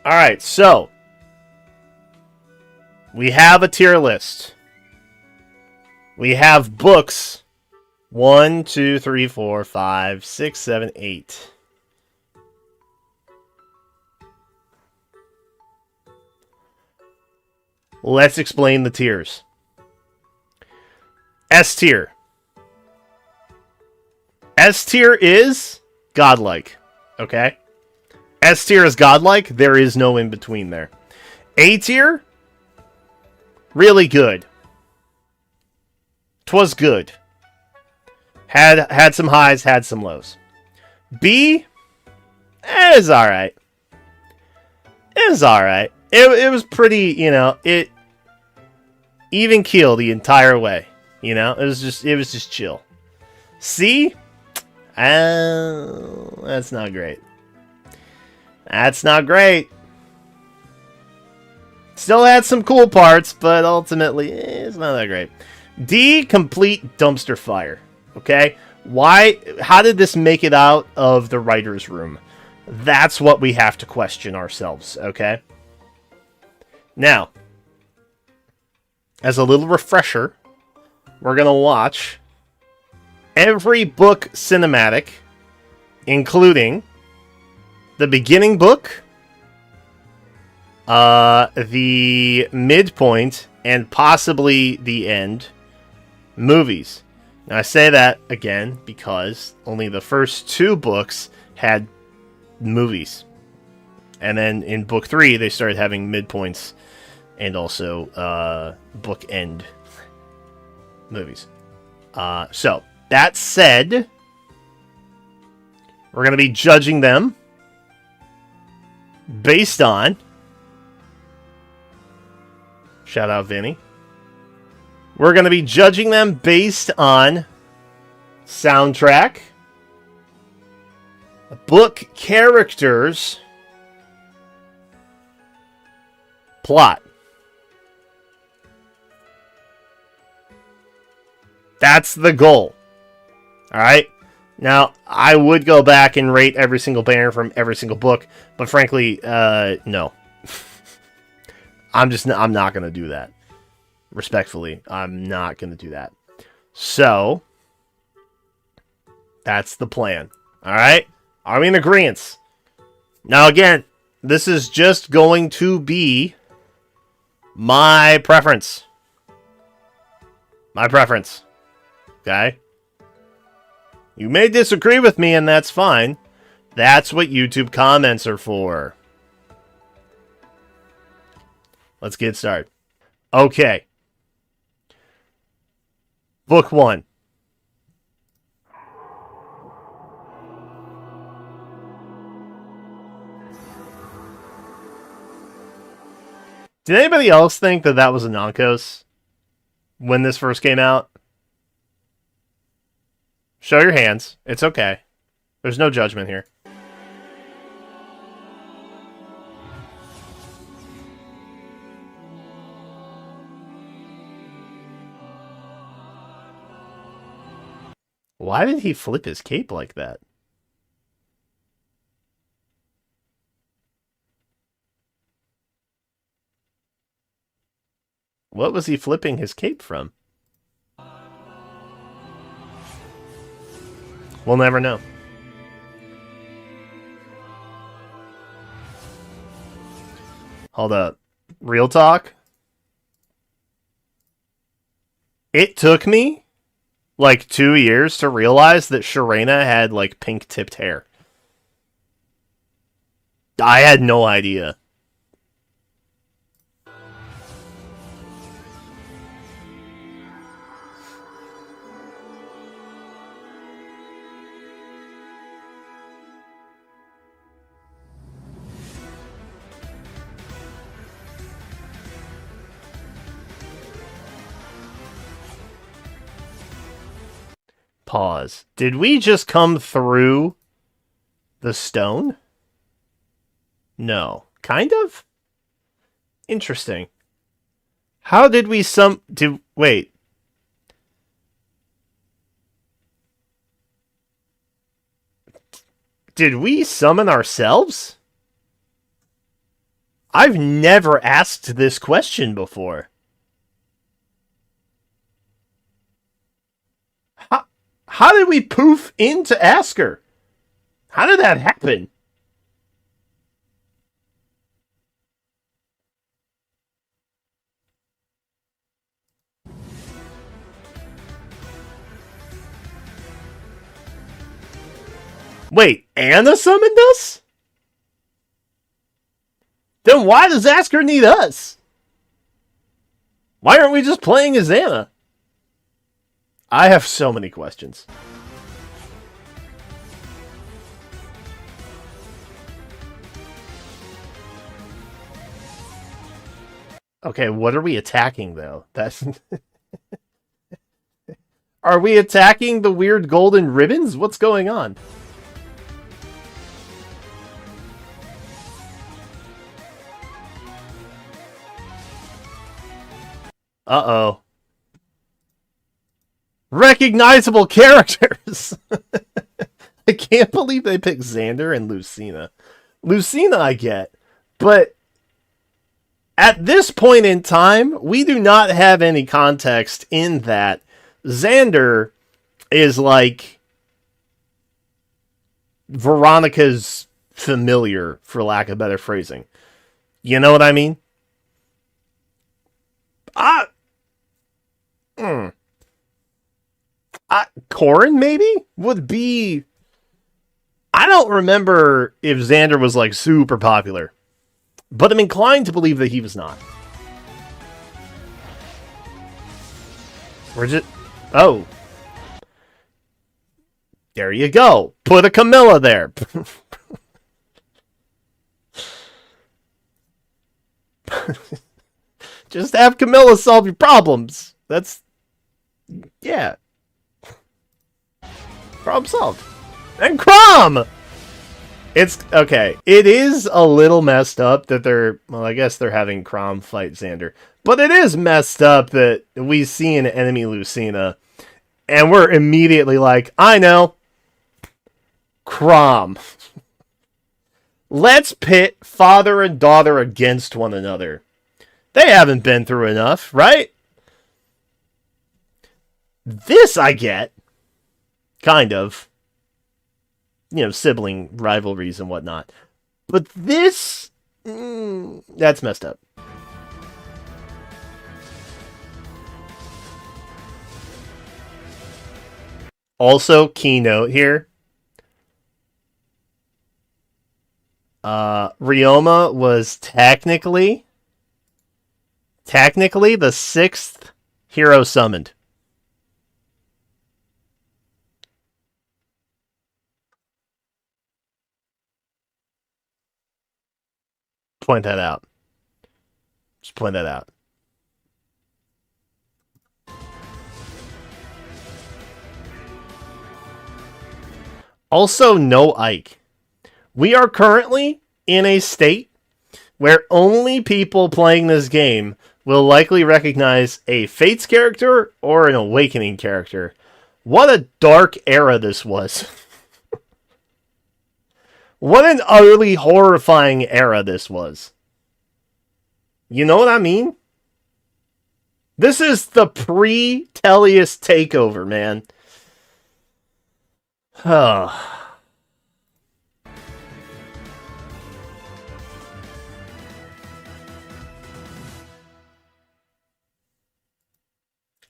Alright, so we have a tier list. We have books 1, 2, 3, 4, 5, 6, 7, 8. Let's explain the tiers. S tier. S tier is godlike. Okay? S tier is godlike. There is no in between there. A tier, really good. 'Twas good. Had some highs, had some lows. B is alright. It was alright. It was pretty, it even keel the entire way. It was just chill. C, that's not great. That's not great. Still had some cool parts, but ultimately, it's not that great. D, complete dumpster fire. Okay? Why? How did this make it out of the writer's room? That's what we have to question ourselves, okay? Now, as a little refresher, we're going to watch every book cinematic, including the beginning book, the midpoint, and possibly the end movies. Now, I say that again because only the first 2 books had movies. And then in book 3, they started having midpoints and also book end movies. So, that said, we're going to be judging them based on... Shout out Vinny. We're going to be judging them based on soundtrack, book characters, plot. That's the goal. Alright? Now, I would go back and rate every single banner from every single book, but frankly, no. I'm not going to do that. Respectfully, I'm not going to do that. So, that's the plan. Alright? Are we in agreement? Now, again, this is just going to be my preference. My preference. Okay? You may disagree with me, and that's fine. That's what YouTube comments are for. Let's get started. Okay. Book 1. Did anybody else think that that was a Nankos when this first came out? Show your hands. It's okay. There's no judgment here. Why did he flip his cape like that? What was he flipping his cape from? We'll never know. Hold up. Real talk? It took me like 2 years to realize that Sharena had like pink tipped hair. I had no idea. Pause. Did we just come through the stone? No. Kind of? Interesting. How did we wait. Did we summon ourselves? I've never asked this question before. How did we poof into ask her? How did that happen? Wait, Anna summoned us? Then why does Asker need us? Why aren't we just playing as Anna? I have so many questions. Okay, what are we attacking though? That's Are we attacking the weird golden ribbons? What's going on? Uh-oh. Recognizable characters! I can't believe they picked Xander and Lucina. Lucina I get, but at this point in time, we do not have any context in that Xander is like Veronica's familiar, for lack of better phrasing. You know what I mean? Corrin maybe would be. I don't remember if Xander was like super popular, but I'm inclined to believe that he was not. Where's it? Oh, there you go. Put a Camilla there. Just have Camilla solve your problems. That's yeah. Problem solved. And Crom! It's okay. It is a little messed up that they're, well, I guess they're having Crom fight Xander. But it is messed up that we see an enemy Lucina and we're immediately like, I know. Crom. Let's pit father and daughter against one another. They haven't been through enough, right? This I get. Kind of. You know, sibling rivalries and whatnot. But this... that's messed up. Also, keynote here. Ryoma was technically the 6th hero summoned. Point that out. Just point that out. Also, no Ike. We are currently in a state where only people playing this game will likely recognize a Fates character or an Awakening character. What a dark era this was. What an utterly horrifying era this was. You know what I mean? This is the pre-Tellius takeover, man.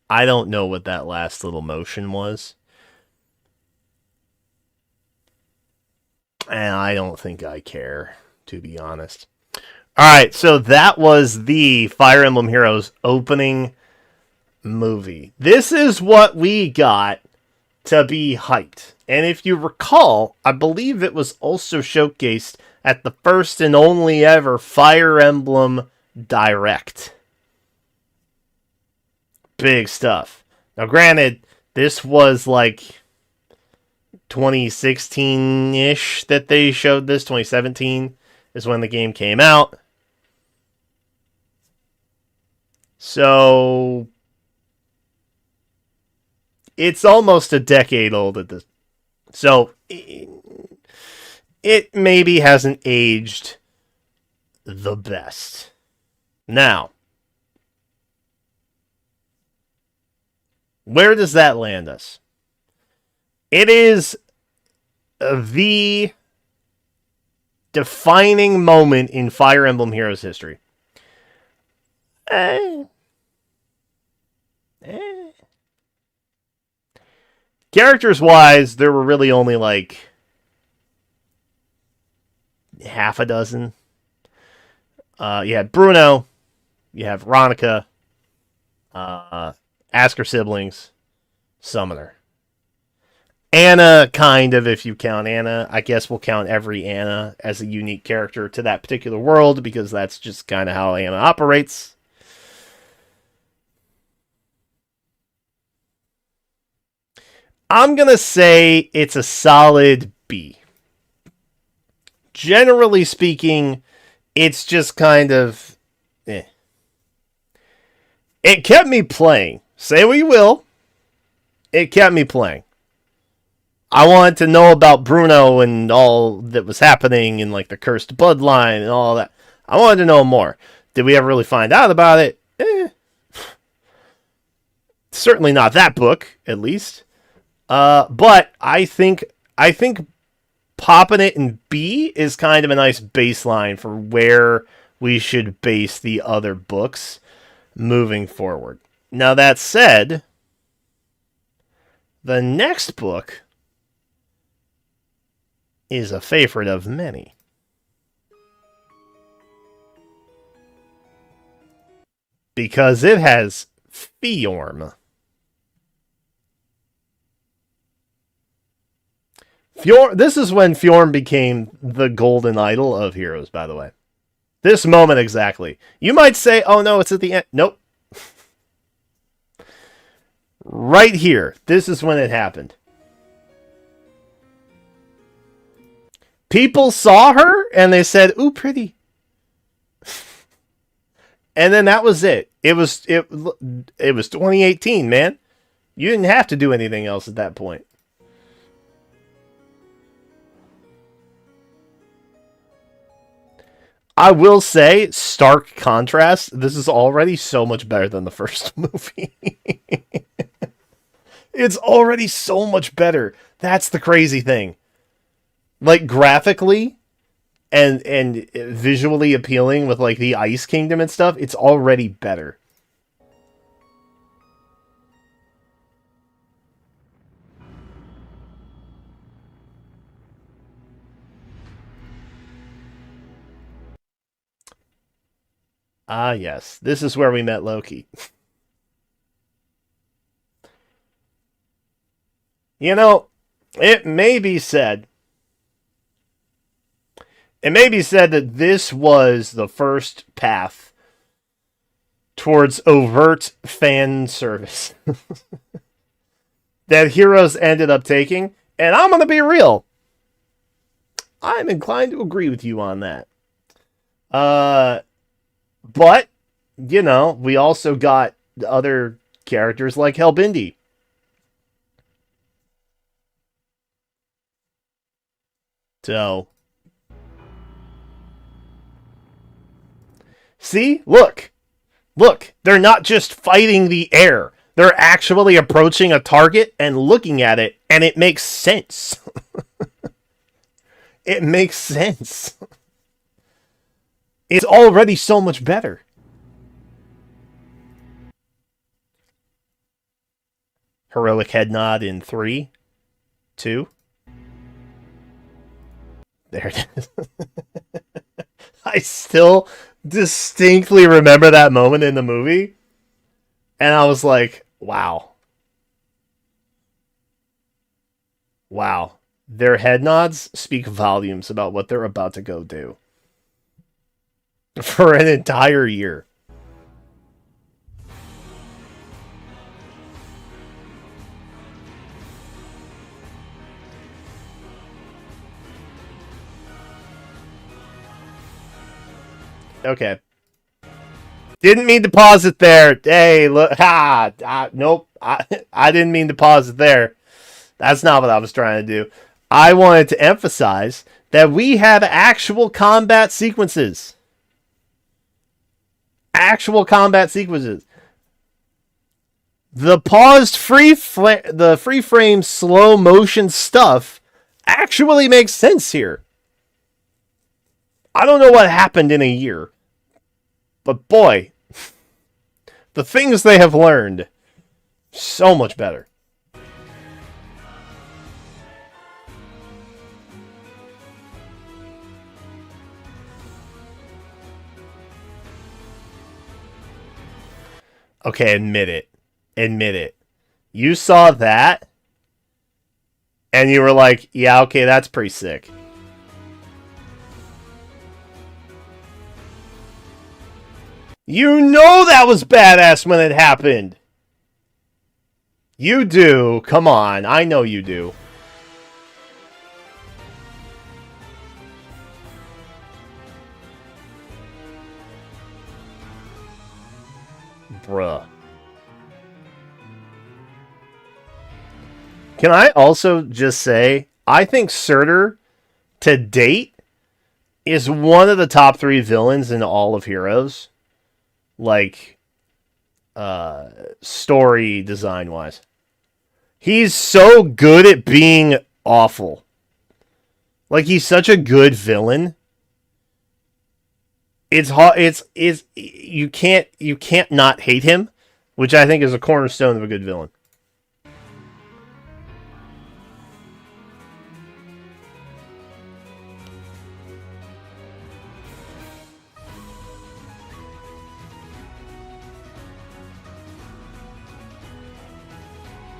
I don't know what that last little motion was. And I don't think I care, to be honest. Alright, so that was the Fire Emblem Heroes opening movie. This is what we got to be hyped. And if you recall, I believe it was also showcased at the first and only ever Fire Emblem Direct. Big stuff. Now, granted, this was like 2016-ish that they showed this. 2017 is when the game came out. So it's almost a decade old at this. So it maybe hasn't aged the best. Now, where does that land us? It is the defining moment in Fire Emblem Heroes history. Characters-wise, there were really only like half a dozen. You had Bruno, you have Ronica, Ask Her siblings, Summoner. Anna, kind of, if you count Anna. I guess we'll count every Anna as a unique character to that particular world, because that's just kind of how Anna operates. I'm going to say it's a solid B. Generally speaking, it's just kind of eh. It kept me playing. Say what you will. It kept me playing. I wanted to know about Bruno and all that was happening in like the cursed bloodline and all that. I wanted to know more. Did we ever really find out about it? Certainly not that book, at least. But I think popping it in B is kind of a nice baseline for where we should base the other books moving forward. Now, that said, the next book is a favorite of many. Because it has Fjorm. This is when Fjorm became the golden idol of Heroes, by the way. This moment exactly. You might say, oh no, it's at the end. Nope. Right here. This is when it happened. People saw her and they said, ooh, pretty. And then that was it. It was 2018, man. You didn't have to do anything else at that point. I will say, stark contrast, this is already so much better than the first movie. It's already so much better. That's the crazy thing. Like, graphically and visually appealing with, like, the Ice Kingdom and stuff, it's already better. Ah, yes. This is where we met Loki. You know, it may be said that this was the first path towards overt fan service that Heroes ended up taking, and I'm going to be real. I'm inclined to agree with you on that. But, you know, we also got other characters like Helbindi. So, see? Look, they're not just fighting the air. They're actually approaching a target and looking at it, and it makes sense. It makes sense. It's already so much better. Heroic head nod in 3, 2. There it is. I still distinctly remember that moment in the movie. And I was like, wow. Wow. Their head nods speak volumes about what they're about to go do. For an entire year. Okay. Didn't mean to pause it there. Hey, look. Nope. I didn't mean to pause it there. That's not what I was trying to do. I wanted to emphasize that we have actual combat sequences. Actual combat sequences. The paused the free frame slow motion stuff actually makes sense here. I don't know what happened in a year, but boy, the things they have learned, so much better. Okay, admit it. Admit it. You saw that, and you were like, yeah, okay, that's pretty sick. You know that was badass when it happened. You do. Come on. I know you do. Bruh. Can I also just say, I think Surtur, to date, is one of the top 3 villains in all of Heroes. Like, story design wise. He's so good at being awful. Like, he's such a good villain. It's hard. It's you can't not hate him, which I think is a cornerstone of a good villain.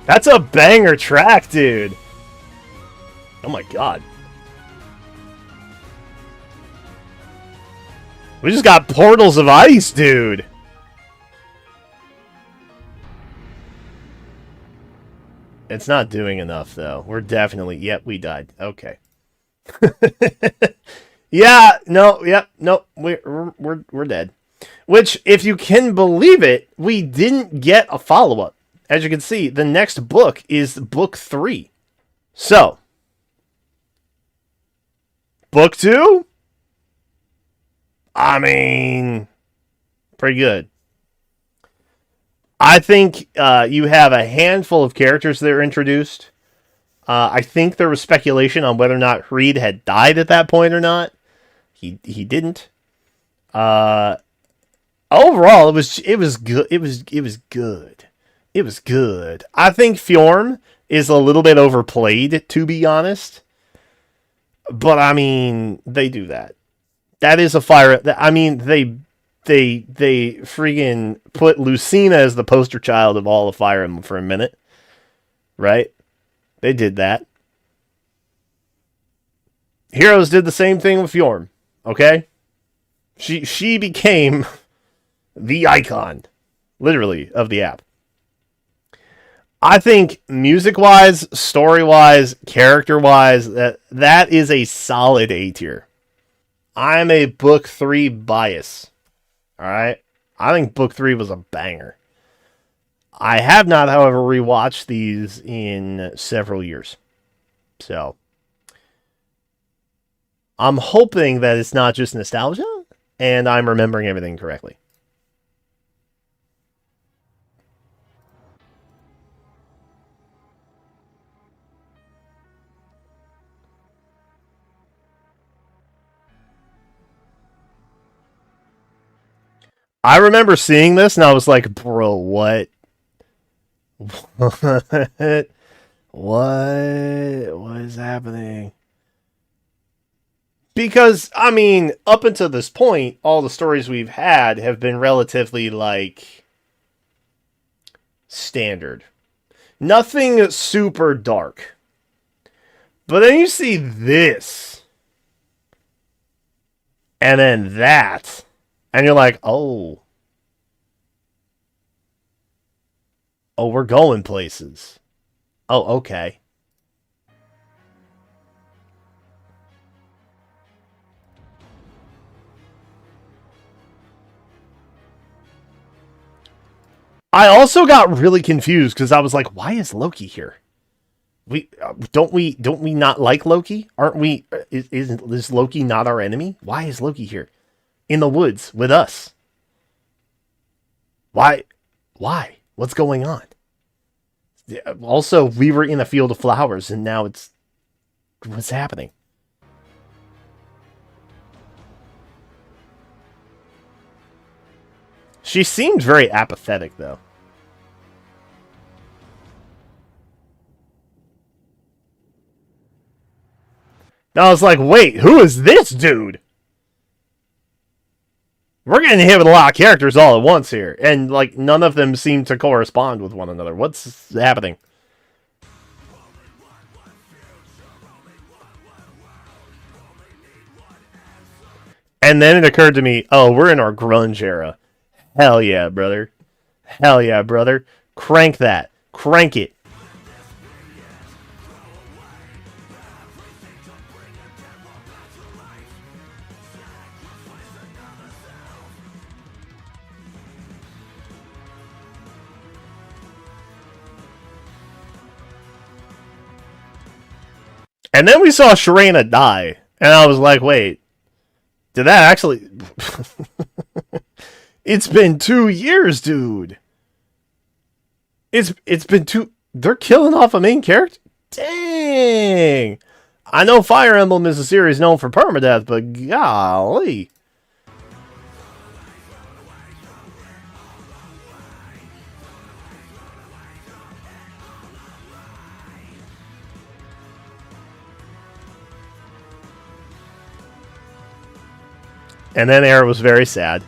That's a banger track, dude. Oh my god. We just got Portals of Ice, dude. It's not doing enough, though. We're definitely... Yep, we died. Okay. Yeah, no, yep, no, we're dead. Which, if you can believe it, we didn't get a follow-up. As you can see, the next book is book 3. So, book 2? I mean, pretty good. I think you have a handful of characters that are introduced. I think there was speculation on whether or not Reed had died at that point or not. He didn't. Overall, it was good. It was good. It was good. I think Fjorm is a little bit overplayed, to be honest. But I mean, they do that. That is a fire. I mean, they freaking put Lucina as the poster child of all of Fire Emblem for a minute, right? They did that. Heroes did the same thing with Fjorm. Okay, she became the icon, literally, of the app. I think music-wise, story-wise, character-wise, that is a solid A tier. I'm a book 3 bias. Alright? I think book 3 was a banger. I have not, however, rewatched these in several years. So, I'm hoping that it's not just nostalgia, and I'm remembering everything correctly. I remember seeing this, and I was like, bro, what? What? What is happening? Because, I mean, up until this point, all the stories we've had have been relatively, like, standard. Nothing super dark. But then you see this. And then that. And you're like, oh. Oh, we're going places. Oh, okay. I also got really confused because I was like, why is Loki here? We not like Loki? Aren't we is Loki not our enemy? Why is Loki here? In the woods with us. Why? Why? What's going on? Yeah, also, we were in a field of flowers, and now it's... What's happening? She seemed very apathetic, though. And I was like, wait, who is this dude? We're getting hit with a lot of characters all at once here, and like none of them seem to correspond with one another. What's happening? And then it occurred to me, oh, we're in our grunge era. Hell yeah, brother. Hell yeah, brother. Crank that. Crank it. And then we saw Sharena die. And I was like, wait. Did that actually... It's been 2 years, dude. It's been 2... They're killing off a main character? Dang. I know Fire Emblem is a series known for permadeath, but golly. And then Air was very sad.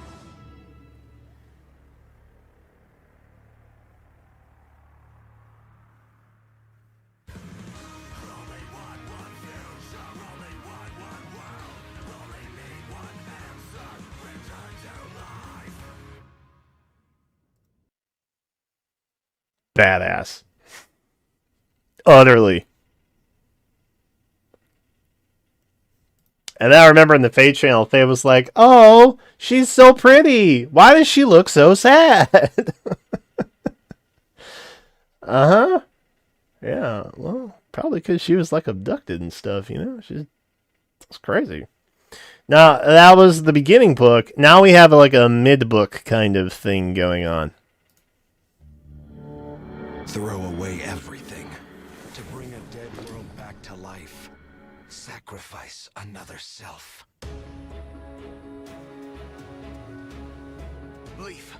Badass. Utterly. And then I remember in the Faye channel, Faye was like, oh, she's so pretty. Why does she look so sad? Uh-huh. Yeah, well, probably because she was like abducted and stuff, you know? It's crazy. Now, that was the beginning book. Now we have like a mid-book kind of thing going on. Throw away everything to bring a dead world back to life. Sacrifice another self. Leaf,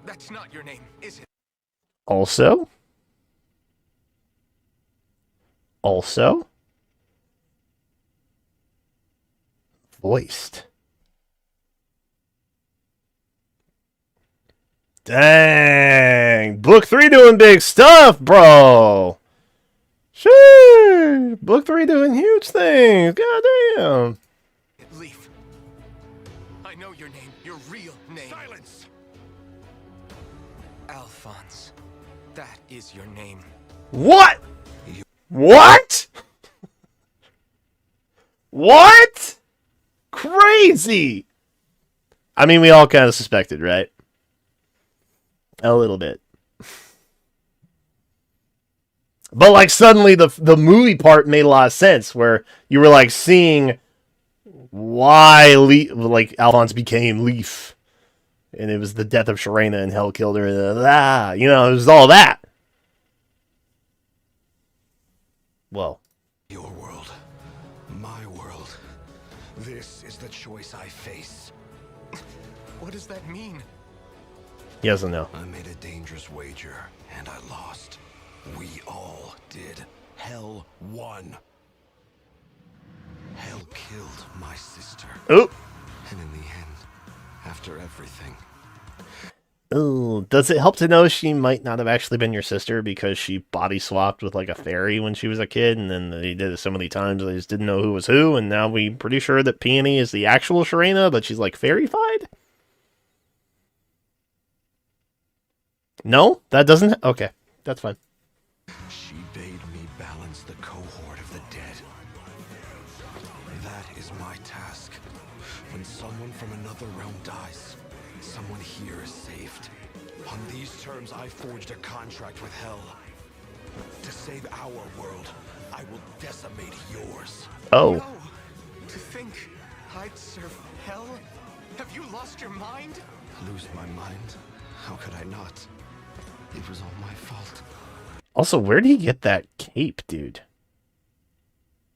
that's not your name, is it? Also, voiced. Dang, book 3 doing big stuff, bro. Sure, book 3 doing huge things. Goddamn. Leaf, I know your name, your real name. Silence. Alphonse, that is your name. What? What? What? Crazy. I mean, we all kind of suspected, right? A little bit. But like suddenly the movie part made a lot of sense where you were like seeing why like Alphonse became Leaf. And it was the death of Sharena and Hell killed her. And, you know, it was all that. Well. Your world. My world. This is the choice I face. What does that mean? He doesn't know. I made a dangerous wager, and I lost. We all did. Hell won. Hell killed my sister. Oh. And in the end, after everything... Ooh, does it help to know she might not have actually been your sister because she body swapped with like a fairy when she was a kid, and then they did it so many times they just didn't know who was who, and now we're pretty sure that Peony is the actual Sharena, but she's like fairy-fied? No? That doesn't... Okay, that's fine. She bade me balance the cohort of the dead. That is my task. When someone from another realm dies, someone here is saved. On these terms, I forged a contract with Hell. To save our world, I will decimate yours. Oh. No! To think I'd serve Hell? Have you lost your mind? Lose my mind? How could I not? It was all my fault. Also, where did he get that cape, dude?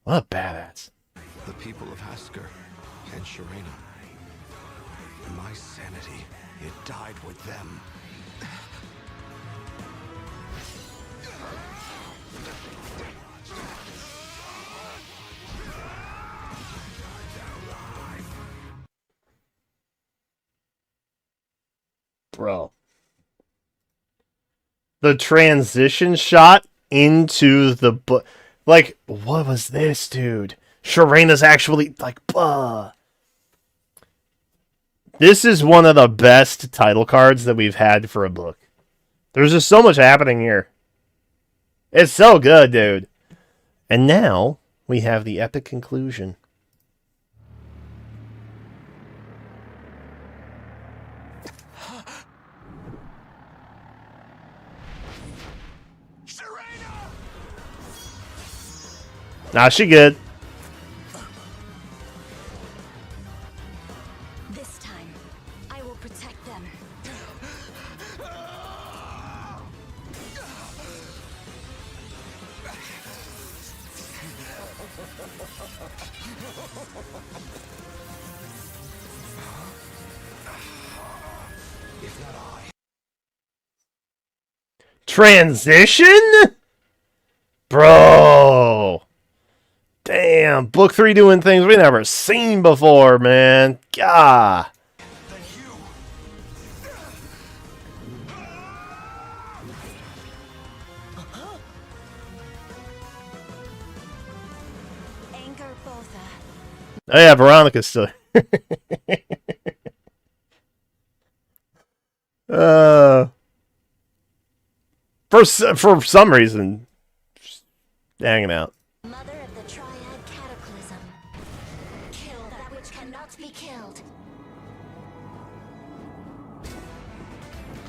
What a badass. The people of Hasker and Sharena. My sanity, it died with them. Bro. The transition shot into the book. Like, what was this, dude? Sharena's actually, like, This is one of the best title cards that we've had for a book. There's just so much happening here. It's so good, dude. And now, we have the epic conclusion. Nah, she good. This time, I will protect them. If not I. Transition? Bro. Damn, book 3 doing things we never seen before, man. Gah. Then you. Anger Botha. Oh yeah, Veronica's still. For some reason, just hanging out. Mother of the Triad Cataclysm. Kill that which cannot be killed.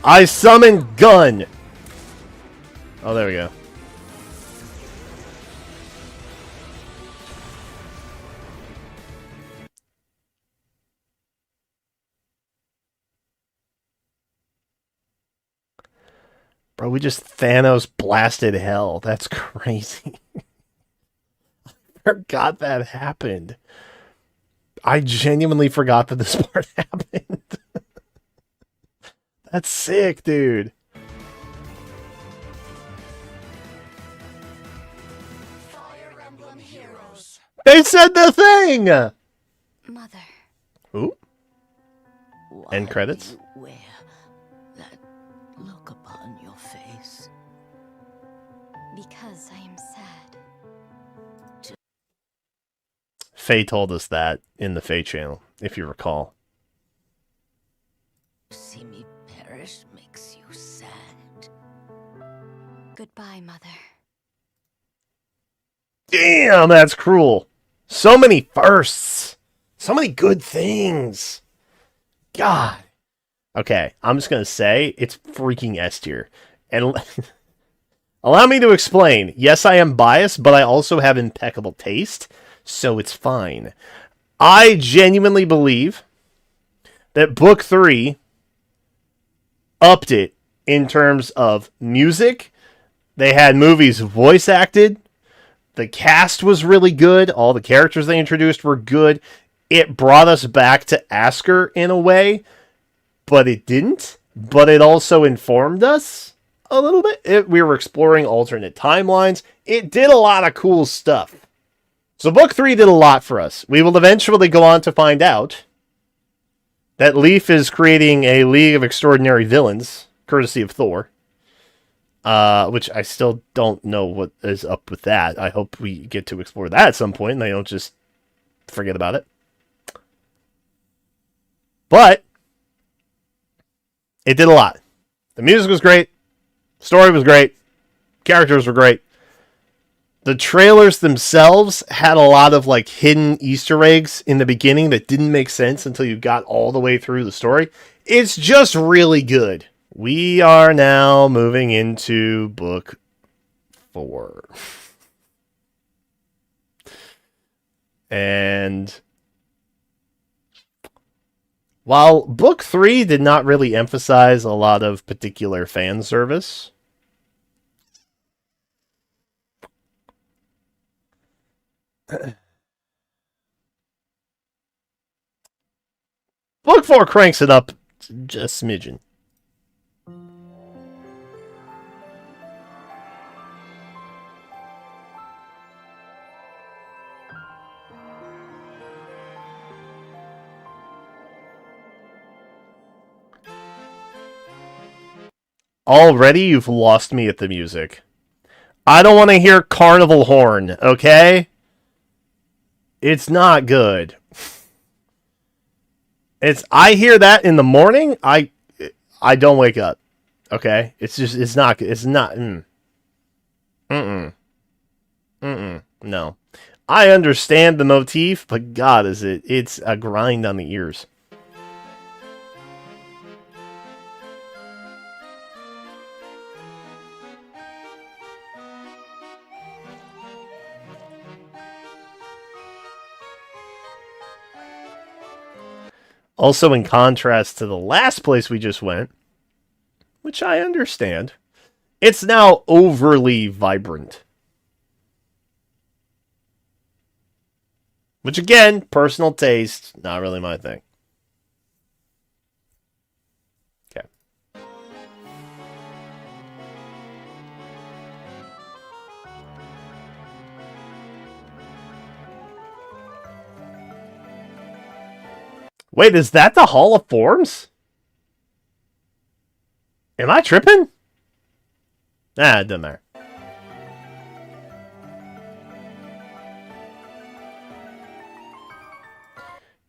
I summon gun. Oh, there we go. Bro, we just Thanos blasted hell. That's crazy. I forgot that happened. I genuinely forgot that this part happened. That's sick, dude. Fire Emblem Heroes. They said the thing! Mother. Ooh. Why End credits. do you wear that look upon your face? Because I am sad. Faye told us that in the Faye channel, if you recall. To see me perish makes you sad. Goodbye, Mother. Damn, that's cruel. So many firsts. So many good things. God. Okay, I'm just going to say it's freaking S tier. And allow me to explain. Yes, I am biased, but I also have impeccable taste, so it's fine. I genuinely believe that Book 3 upped it in terms of music. They had movies voice acted. The cast was really good. All the characters they introduced were good. It brought us back to Asker in a way, but it didn't. But it also informed us a little bit. We were exploring alternate timelines. It did a lot of cool stuff. So Book 3 did a lot for us. We will eventually go on to find out that Leaf is creating a League of Extraordinary Villains, courtesy of Thor. Which I still don't know what is up with that. I hope we get to explore that at some point and they don't just forget about it. But it did a lot. The music was great. Story was great. Characters were great. The trailers themselves had a lot of like hidden Easter eggs in the beginning that didn't make sense until you got all the way through the story. It's just really good. We are now moving into Book 4. And While Book 3 did not really emphasize a lot of particular fan service, Book 4 cranks it up just a smidgen. Already you've lost me at the music. I don't want to hear Carnival Horn, okay? It's not good. I hear that in the morning, I don't wake up. Okay? It's not no. I understand the motif, but God, it's a grind on the ears. Also, in contrast to the last place we just went, which I understand, it's now overly vibrant. Which, again, personal taste, not really my thing. Okay. Wait, is that the Hall of Forms? Am I tripping? Nah, it doesn't matter.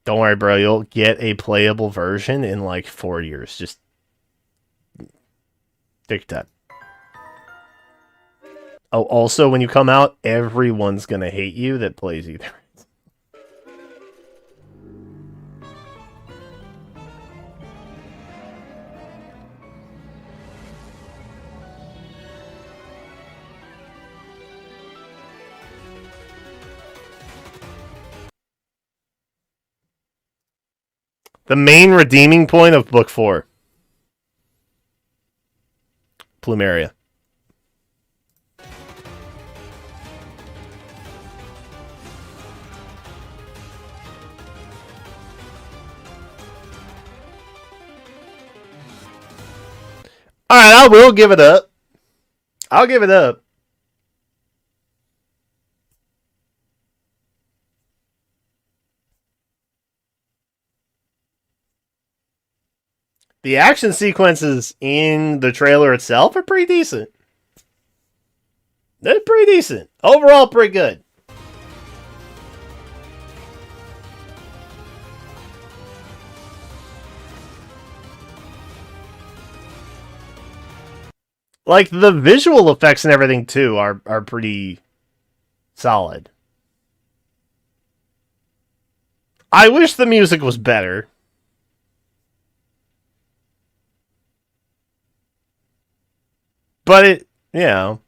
Don't worry, bro. You'll get a playable version in like 4 years. Just take your time. Oh, also, when you come out, everyone's going to hate you that plays either. The main redeeming point of Book 4. Plumeria. Alright, I will give it up. I'll give it up. The action sequences in the trailer itself are pretty decent. They're pretty decent. Overall, pretty good. Like, the visual effects and everything, too, are pretty solid. I wish the music was better. But it, you know.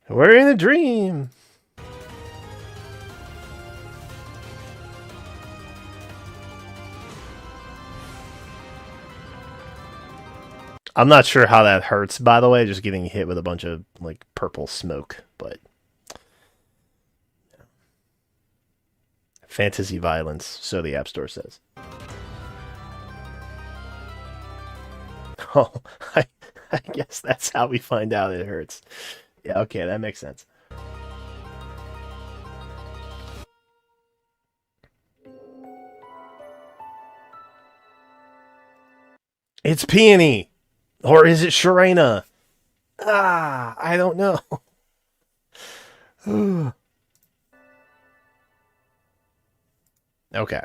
We're in a dream. I'm not sure how that hurts, by the way, just getting hit with a bunch of, like, purple smoke, but... Fantasy violence, so the App Store says. Oh, I guess that's how we find out it hurts. Yeah, okay, that makes sense. It's Peony! Or is it Sharena? I don't know. Okay.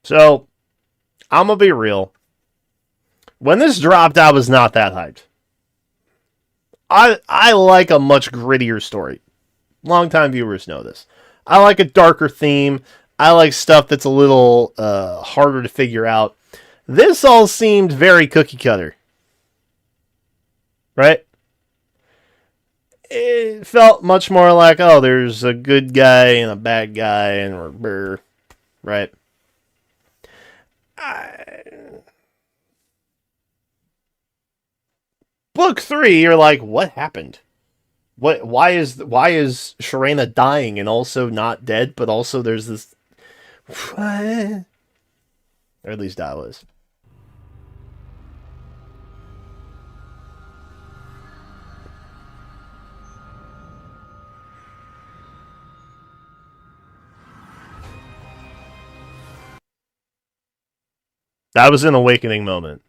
So, I'm gonna be real. When this dropped, I was not that hyped. I like a much grittier story. Longtime viewers know this. I like a darker theme. I like stuff that's a little harder to figure out. This all seemed very cookie cutter. Right? it felt much more like, oh, there's a good guy and a bad guy, and right. Book 3, you're like, what happened? What? Why is Sharena dying and also not dead, but also there's this, what? Or at least I was. That was an awakening moment.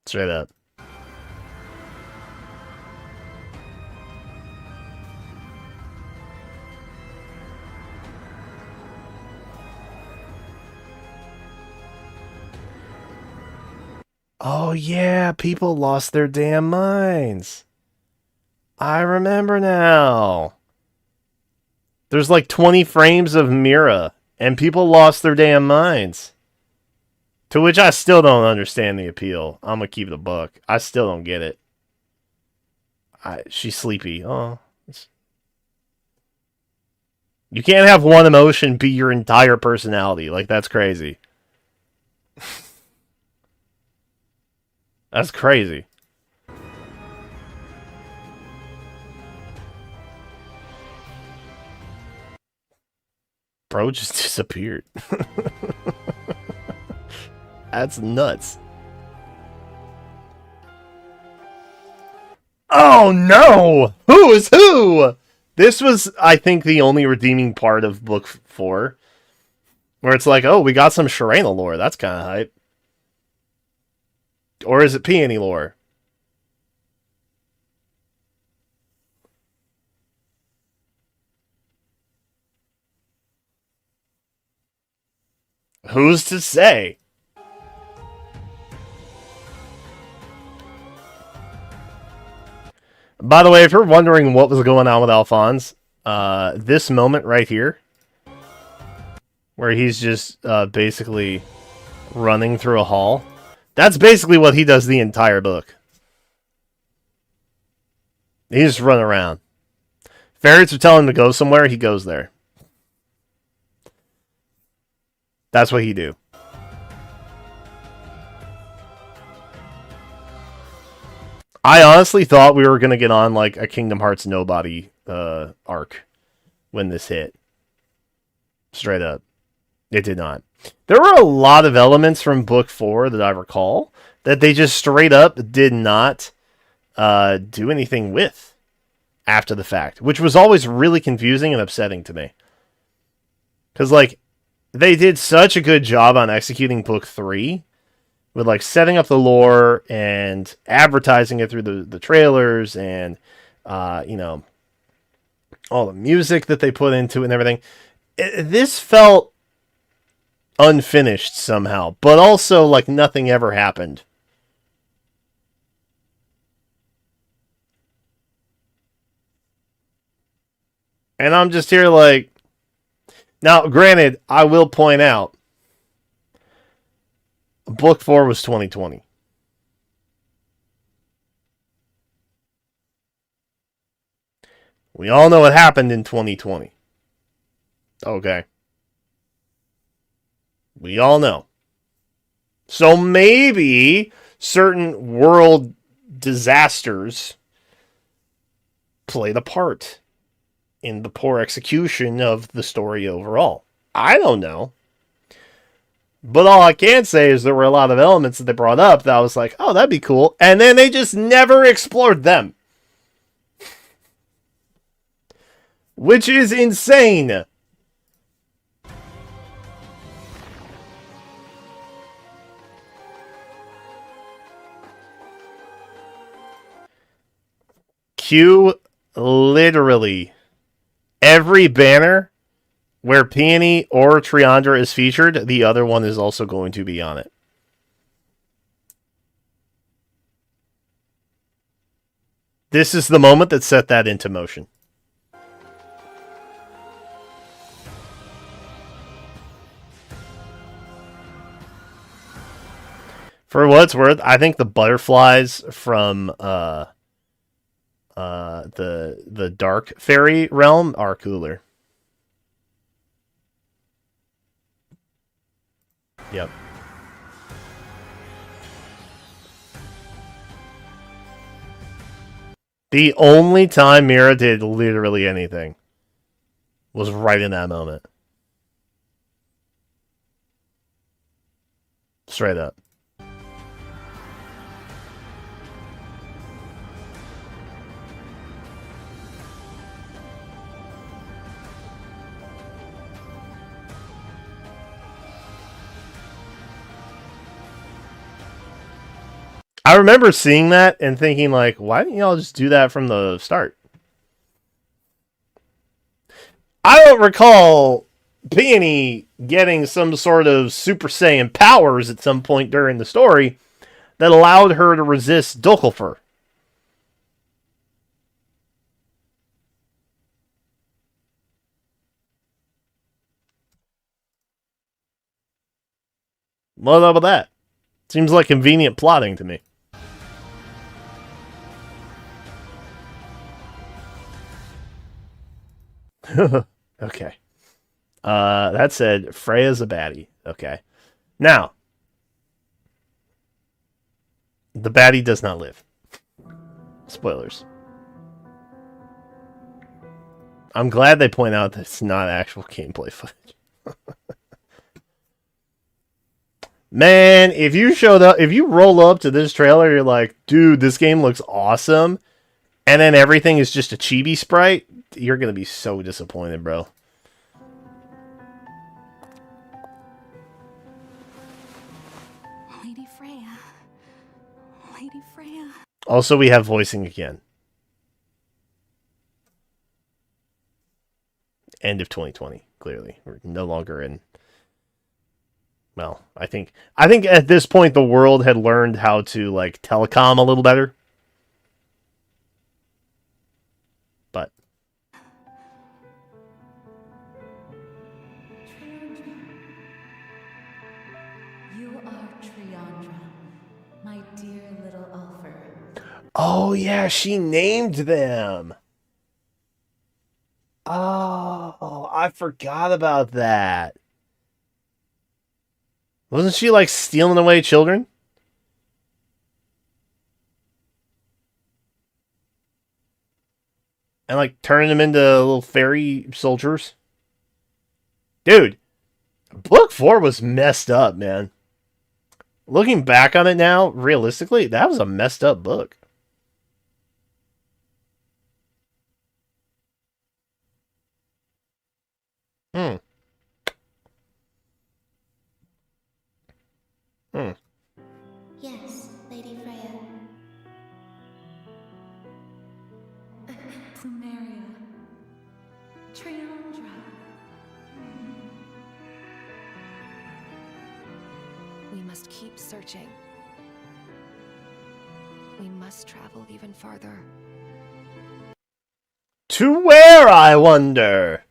Straight up. Oh yeah, people lost their damn minds. I remember now. There's like 20 frames of Mira, and people lost their damn minds. To which I still don't understand the appeal. I'm gonna keep the book. I still don't get it. She's sleepy. Oh. You can't have one emotion be your entire personality. Like, that's crazy. That's crazy. Bro just disappeared. That's nuts. Oh no! Who is who? This was, I think, the only redeeming part of book 4. Where it's like, oh, we got some Sharena lore. That's kind of hype. Or is it Peony lore? Who's to say? By the way, if you're wondering what was going on with Alphonse, this moment right here, where he's just basically running through a hall, that's basically what he does the entire book. He just run around. Fairies are telling him to go somewhere, he goes there. That's what he do. I honestly thought we were going to get on like a Kingdom Hearts Nobody arc when this hit. Straight up. It did not. There were a lot of elements from Book 4 that I recall that they just straight up did not do anything with after the fact, which was always really confusing and upsetting to me. Because, like, they did such a good job on executing Book 3 with, like, setting up the lore and advertising it through the trailers and, you know, all the music that they put into it and everything. This felt unfinished somehow, but also like nothing ever happened. And I'm just here like... Now, granted, I will point out, Book 4 was 2020. We all know what happened in 2020. Okay. We all know. So maybe certain world disasters played a part in the poor execution of the story overall. I don't know. But all I can say is there were a lot of elements that they brought up that I was like, oh, that'd be cool. And then they just never explored them. Which is insane. Q, literally every banner where Peony or Triandra is featured, the other one is also going to be on it. This is the moment that set that into motion. For what it's worth, I think the butterflies from the Dark Fairy realm are cooler. Yep. The only time Mira did literally anything was right in that moment. Straight up. I remember seeing that and thinking, like, why didn't y'all just do that from the start? I don't recall Peony getting some sort of Super Saiyan powers at some point during the story that allowed her to resist Dokkelfer. What about that? Seems like convenient plotting to me. Okay. That said, Freya's a baddie. Okay. Now, the baddie does not live. Spoilers. I'm glad they point out that it's not actual gameplay footage. Man, if you roll up to this trailer, you're like, dude, this game looks awesome, and then everything is just a chibi sprite, you're gonna be so disappointed, bro. Lady Freya. Lady Freya. Also, we have voicing again. End of 2020, clearly. We're no longer in... Well, I think at this point the world had learned how to, like, telecom a little better. But... You are Triandra, my dear little Ulfer. Oh, yeah, she named them! Oh, I forgot about that. Wasn't she, like, stealing away children? And, like, turning them into little fairy soldiers? Dude, Book 4 was messed up, man. Looking back on it now, realistically, that was a messed up book. Hmm. Hmm. Yes, Lady Freya. Plumeria. Triandra. We must keep searching. We must travel even farther. To where, I wonder?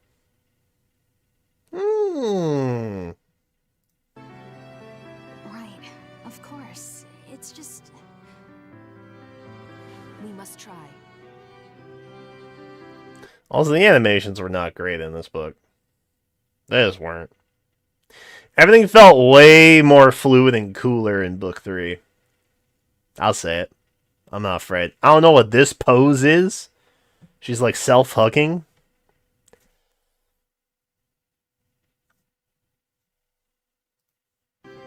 Hmm. Right, of course. It's just... We must try. Also, the animations were not great in this book. They just weren't. Everything felt way more fluid and cooler in Book 3. I'll say it. I'm not afraid. I don't know what this pose is. She's like self-hugging.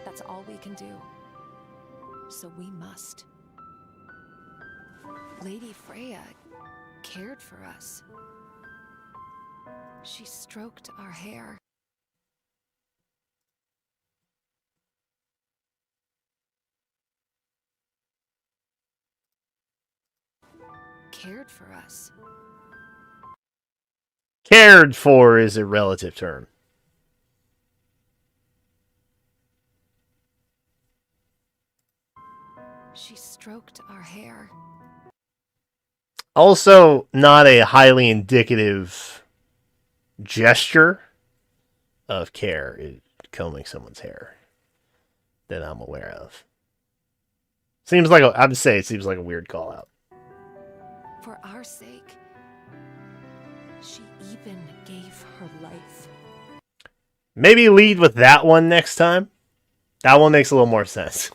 That's all we can do. So we must. Lady Freya cared for us. She stroked our hair. Cared for us. Cared for is a relative term. She stroked our hair. Also, not a highly indicative gesture of care, combing someone's hair that I'm aware of. Seems like I would say it seems like a weird call out. For our sake, she even gave her life. Maybe lead with that one next time. That one makes a little more sense.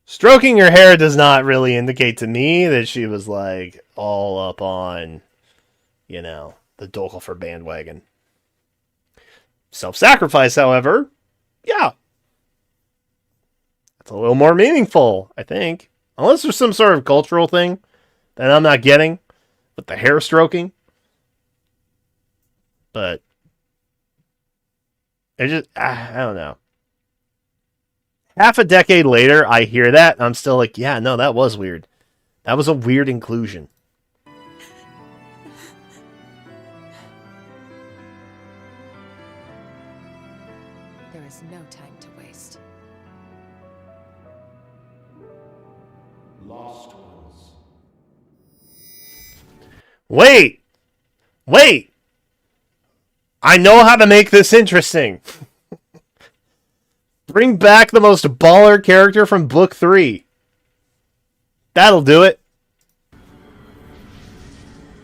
Stroking her hair does not really indicate to me that she was like all up on, you know, the Dolkelfer bandwagon. Self-sacrifice, however, yeah. That's a little more meaningful, I think. Unless there's some sort of cultural thing that I'm not getting with the hair stroking. But it just, I don't know. Half a decade later, I hear that, and I'm still like, yeah, no, that was weird. That was a weird inclusion. There is no time to waste. Lost ones. Wait! Wait! I know how to make this interesting. Bring back the most baller character from Book 3. That'll do it.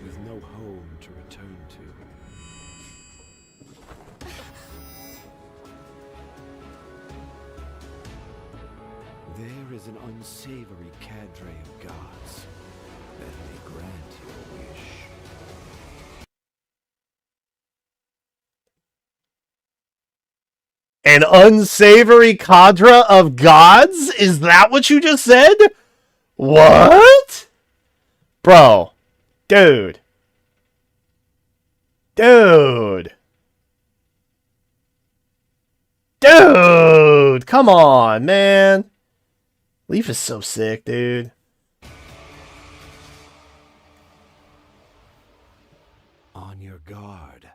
With no home to return to. There is an unsavory cadre of gods that may grant your wish. An unsavory cadre of gods? Is that what you just said? What? Bro. Dude. Dude. Dude. Come on, man. Leaf is so sick, dude. On your guard,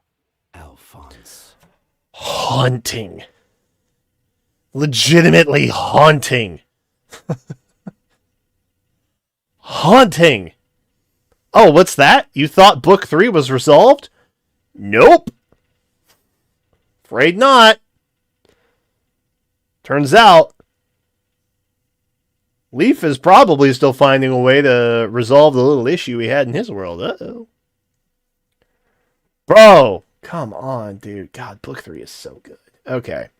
Alphonse. Haunting. Legitimately haunting. Haunting. Oh, what's that? You thought Book 3 was resolved? Nope. Afraid not. Turns out, Leaf is probably still finding a way to resolve the little issue he had in his world. Uh-oh. Bro, come on, dude. God, Book 3 is so good. Okay.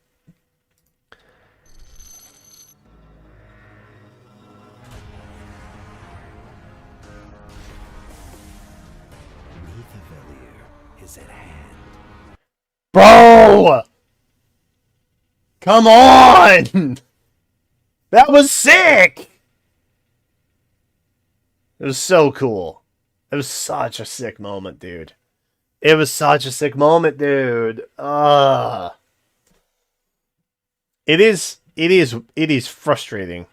Is at hand. Bro! Come on! That was sick! It was so cool. It was such a sick moment, dude. It was such a sick moment, dude. It is frustrating.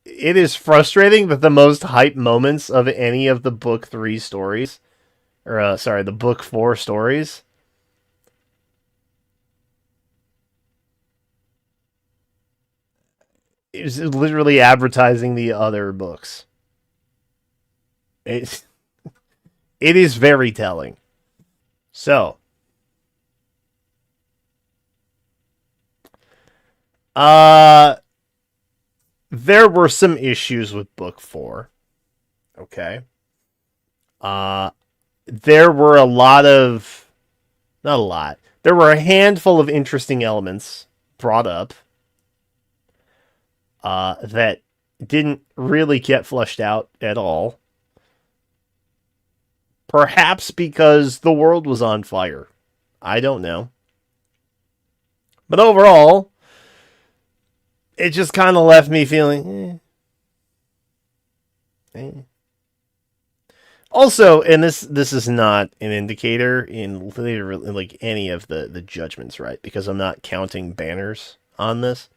It is frustrating that the most hype moments of any of the Book 3 stories, or the Book 4 stories, is literally advertising the other books. It is very telling. So, there were some issues with Book 4. Okay. There were not a lot. There were a handful of interesting elements brought up that didn't really get fleshed out at all. Perhaps because the world was on fire. I don't know. But overall, it just kind of left me feeling, Also, and this is not an indicator in literally like any of the judgments, right? Because I'm not counting banners on this.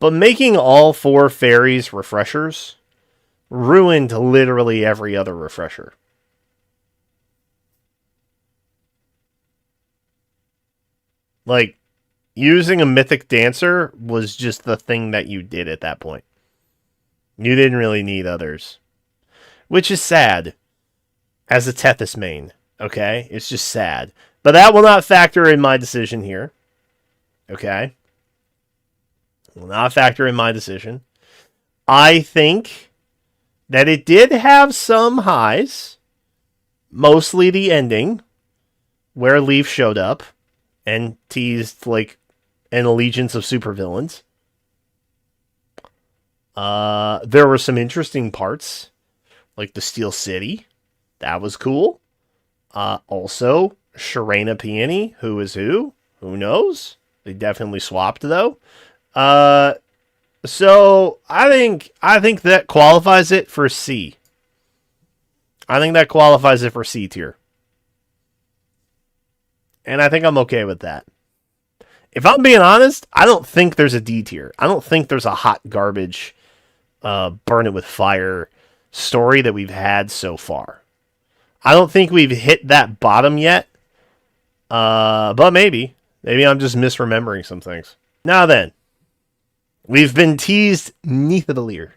But making all 4 fairies refreshers ruined literally every other refresher. Like, using a mythic dancer was just the thing that you did at that point. You didn't really need others. Which is sad, as a Tethys main. Okay? It's just sad. But that will not factor in my decision here. Okay? Will not factor in my decision. I think that it did have some highs. Mostly the ending, where Leaf showed up and teased, like, an allegiance of supervillains. There were some interesting parts, like the Steel City. That was cool. Also, Sharena Peony, who is who? Who knows? They definitely swapped, though. So I think that qualifies it for C. I think that qualifies it for C tier. And I think I'm okay with that. If I'm being honest, I don't think there's a D tier. I don't think there's a hot garbage, burn it with fire story that we've had so far. I don't think we've hit that bottom yet. But maybe. Maybe I'm just misremembering some things. Now then, we've been teased Nidavellir.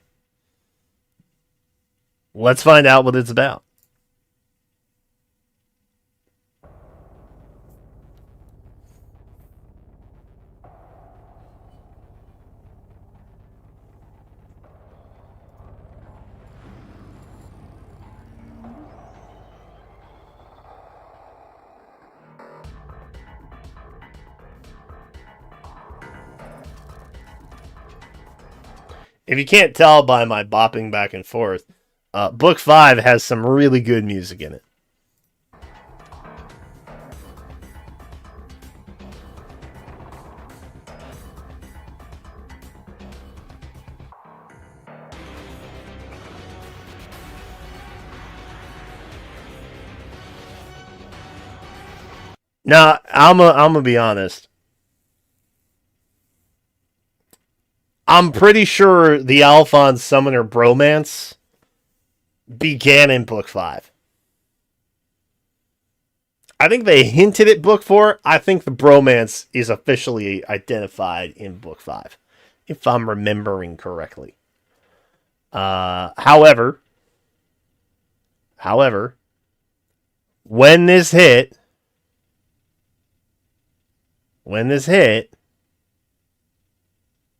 Let's find out what it's about. If you can't tell by my bopping back and forth, Book 5 has some really good music in it. Now, I'm gonna be honest. I'm pretty sure the Alphonse Summoner bromance began in Book 5. I think they hinted at Book 4. I think the bromance is officially identified in Book 5, if I'm remembering correctly. However, when this hit,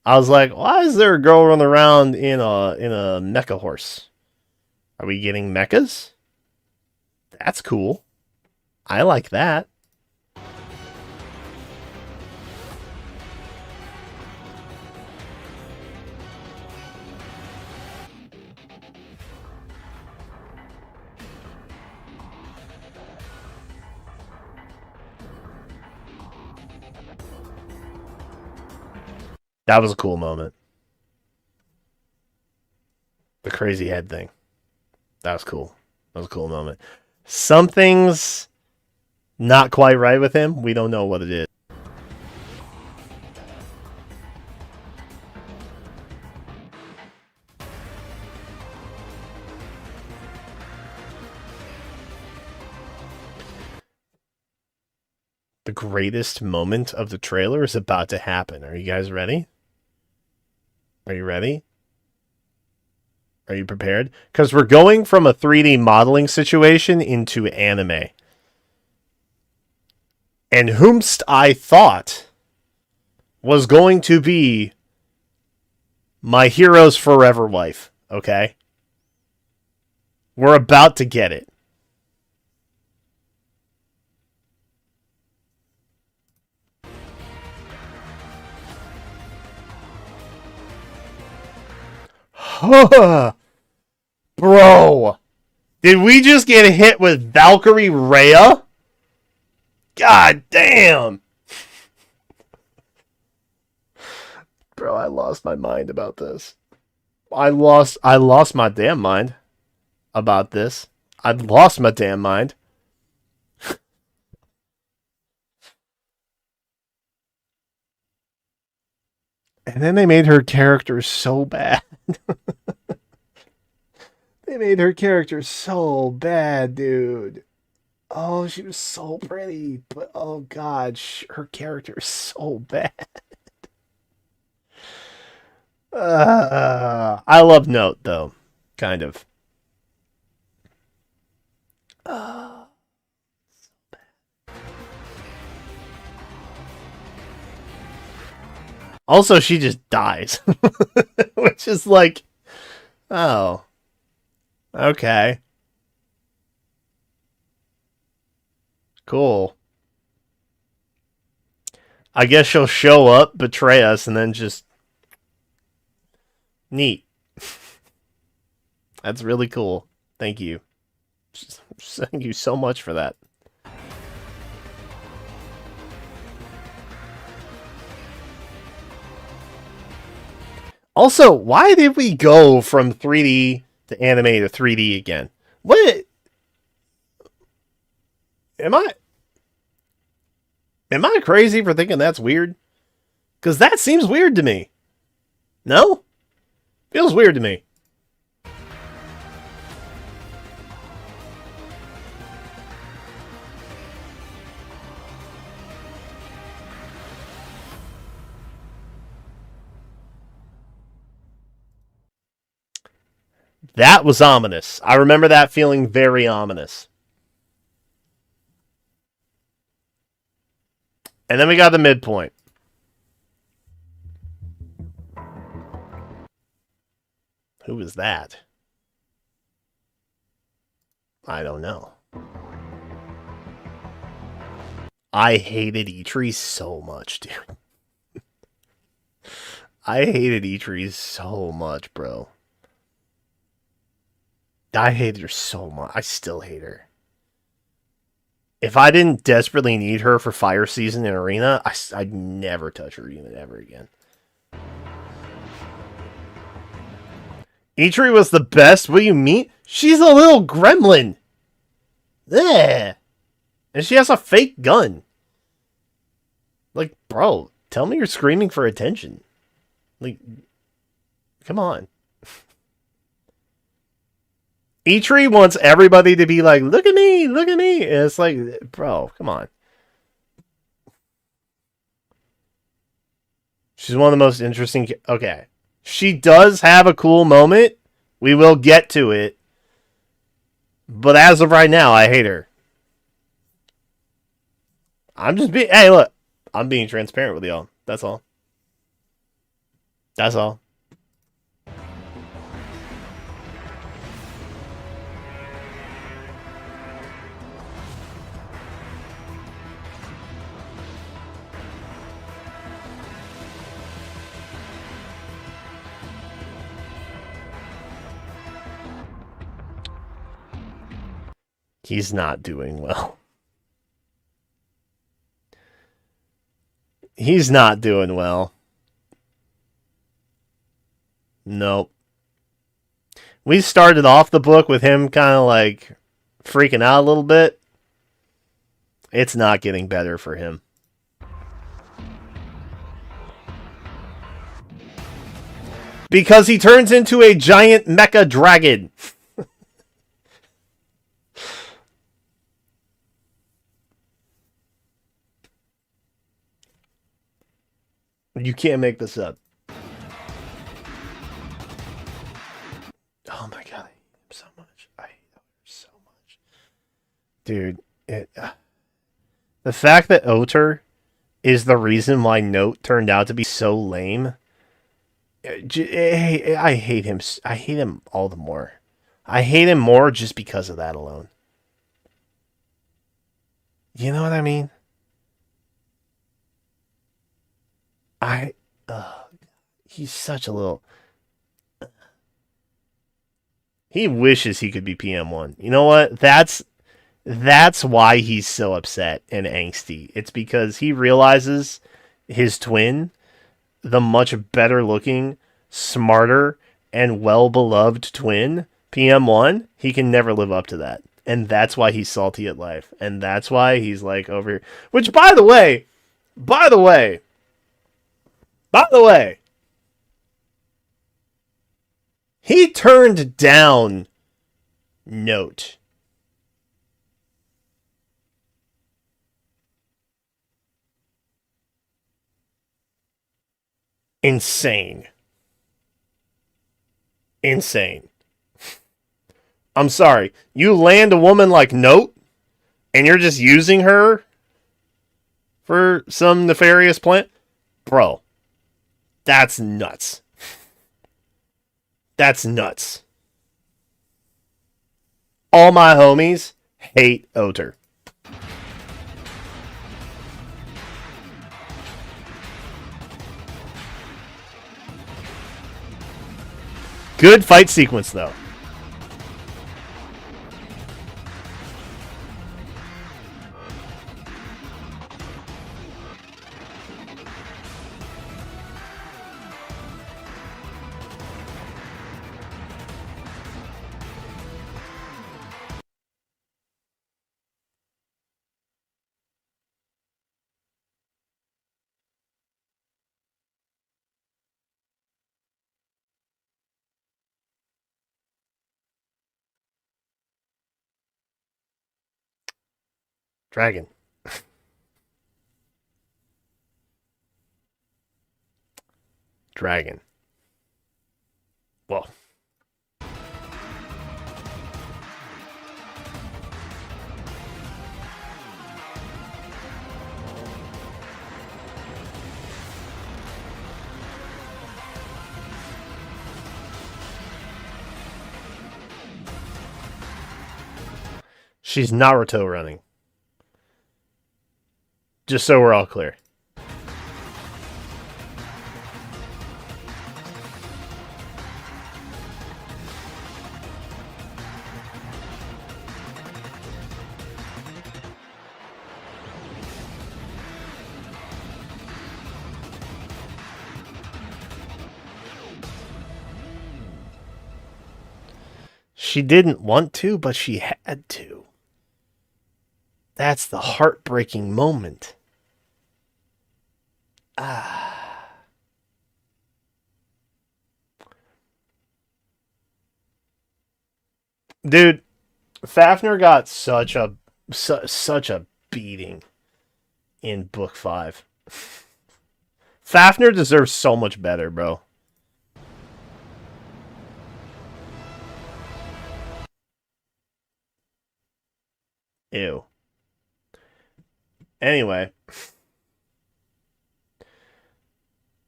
I was like, why is there a girl running around in a mecha horse? Are we getting mechas? That's cool. I like that. That was a cool moment. The crazy head thing. That was cool. That was a cool moment. Something's not quite right with him. We don't know what it is. The greatest moment of the trailer is about to happen. Are you guys ready? Are you ready? Are you prepared? Because we're going from a 3D modeling situation into anime. And whomst I thought was going to be my hero's forever wife, okay? We're about to get it. Bro, did we just get hit with Valkyrie Rhea? God damn. Bro, I lost my mind about this. I lost my damn mind about this. I lost my damn mind. And then they made her character so bad. They made her character so bad, dude. Oh, she was so pretty, but oh god, her character is so bad. I love Note though, kind of. Also, she just dies. Which is like, oh, okay. Cool. I guess she'll show up, betray us, and then just... Neat. That's really cool. Thank you. Thank you so much for that. Also, why did we go from 3D to anime to 3D again? What? Am I crazy for thinking that's weird? Because that seems weird to me. No? Feels weird to me. That was ominous. I remember that feeling very ominous. And then we got the midpoint. Who is that? I don't know. I hated Eitri so much, dude. I hated Eitri so much, bro. I hated her so much. I still hate her. If I didn't desperately need her for Fire Season in Arena, I'd never touch her even ever again. Eitri was the best. What do you mean? She's a little gremlin. Yeah. And she has a fake gun. Like, bro, tell me you're screaming for attention. Like, come on. Eitri wants everybody to be like, look at me, look at me. And it's like, bro, come on. She's one of the most interesting... Okay. She does have a cool moment. We will get to it. But as of right now, I hate her. I'm just being... Hey, look. I'm being transparent with y'all. That's all. That's all. He's not doing well. He's not doing well. Nope. We started off the book with him kind of like freaking out a little bit. It's not getting better for him. Because he turns into a giant mecha dragon. You can't make this up. Oh my god, I hate him so much. I hate him so much. Dude, the fact that Oter is the reason why Note turned out to be so lame. I hate him. I hate him all the more. I hate him more just because of that alone. You know what I mean? He's such a little... He wishes he could be PM1. You know what? That's why he's so upset and angsty. It's because he realizes his twin, the much better looking, smarter, and well-beloved twin, PM1, he can never live up to that. And that's why he's salty at life. And that's why he's like over here. Which, by the way, he turned down Note. Insane. I'm sorry. You land a woman like Note, and you're just using her for some nefarious plan? Bro. That's nuts. That's nuts. All my homies hate Oter. Good fight sequence, though. Dragon. Dragon. Well. She's Naruto running. Just so we're all clear. She didn't want to, but she had to. That's the heartbreaking moment. Dude, Fafnir got such a beating in book 5. Fafnir deserves so much better, bro. Ew. Anyway.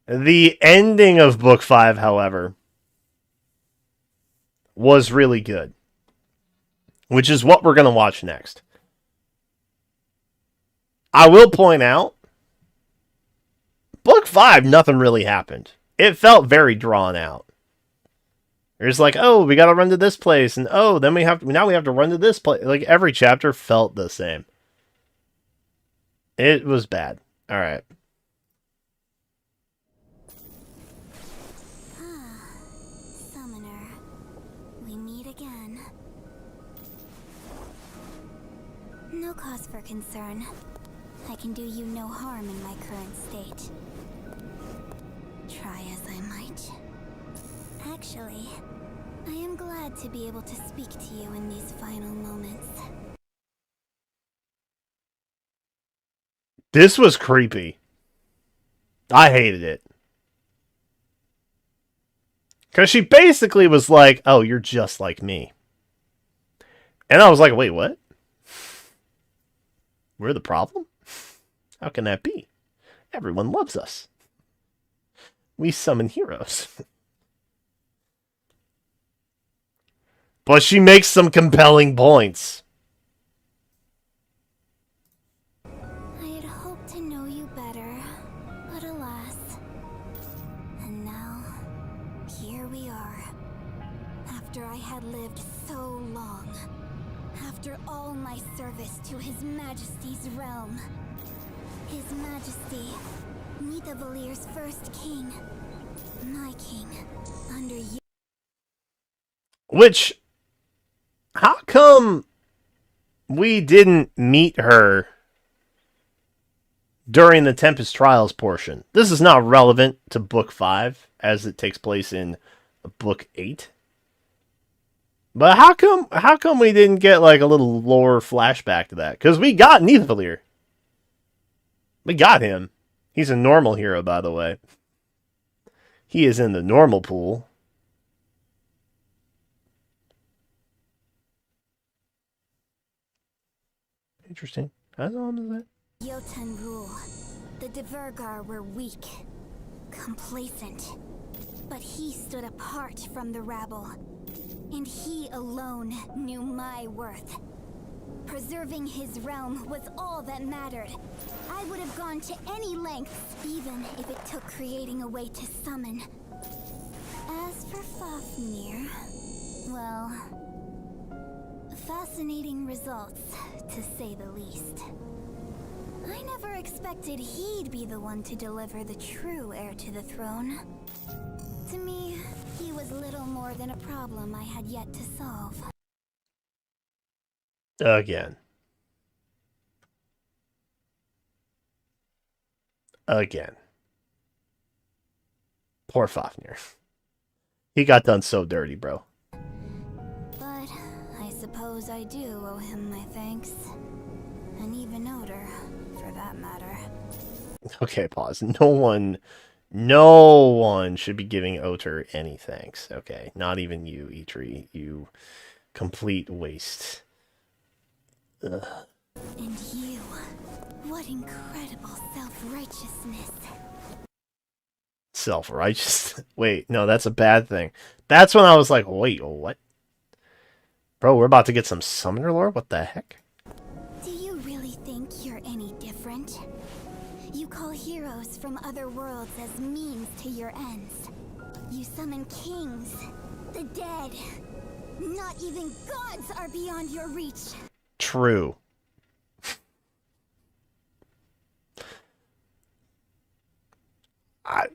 The ending of book 5, however, was really good. Which is what we're going to watch next. I will point out, book 5, nothing really happened. It felt very drawn out. It's like, oh, we got to run to this place, and oh, then we have to run to this place. Like every chapter felt the same. It was bad. All right. Summoner, we meet again. No cause for concern. I can do you no harm in my current state. Try as I might. Actually, I am glad to be able to speak to you in these final moments. This was creepy. I hated it. Because she basically was like, oh, you're just like me. And I was like, wait, what? We're the problem? How can that be? Everyone loves us. We summon heroes. But she makes some compelling points. I had hoped to know you better, but alas. And now, here we are. After I had lived so long. After all my service to His Majesty's realm. His Majesty, Nidavelir's first king. My king, under you. Which, how come we didn't meet her during the Tempest Trials portion? This is not relevant to Book 5, as it takes place in Book 8. But how come we didn't get like a little lore flashback to that? Because we got Nidavellir. We got him. He's a normal hero, by the way. He is in the normal pool. Interesting. I don't know that. Jotun rule. The Divergar were weak. complacent. But he stood apart from the rabble. And he alone knew my worth. Preserving his realm was all that mattered. I would have gone to any lengths, even if it took creating a way to summon. As for Fafnir, well, fascinating results, to say the least. I never expected he'd be the one to deliver the true heir to the throne. To me, he was little more than a problem I had yet to solve. Again. Poor Fafnir. He got done so dirty, bro. But I suppose I do owe him my thanks. And even odor, for that matter. Okay, pause. No one should be giving Oter any thanks. Okay, not even you, Eitri. You complete waste. Ugh. And you, what incredible self-righteousness. Self-righteous? Wait, no, that's a bad thing. That's when I was like, wait, what? Bro, we're about to get some summoner lore? What the heck? Do you really think you're any different? You call heroes from other worlds as means to your ends. You summon kings, the dead. Not even gods are beyond your reach. True.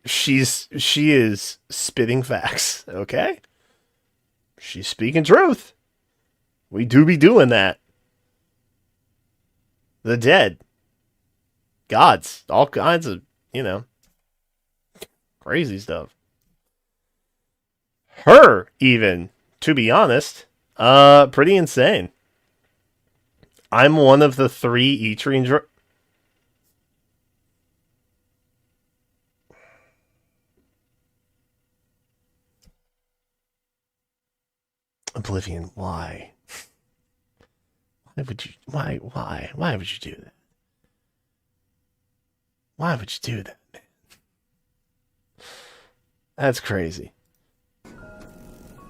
She is spitting facts, okay? She's speaking truth. We do be doing that. The dead. Gods. All kinds of, crazy stuff. Her, even, to be honest, pretty insane. I'm one of the 3 Eitri. Oblivion, why? Why would you do that? Why would you do that, man? That's crazy.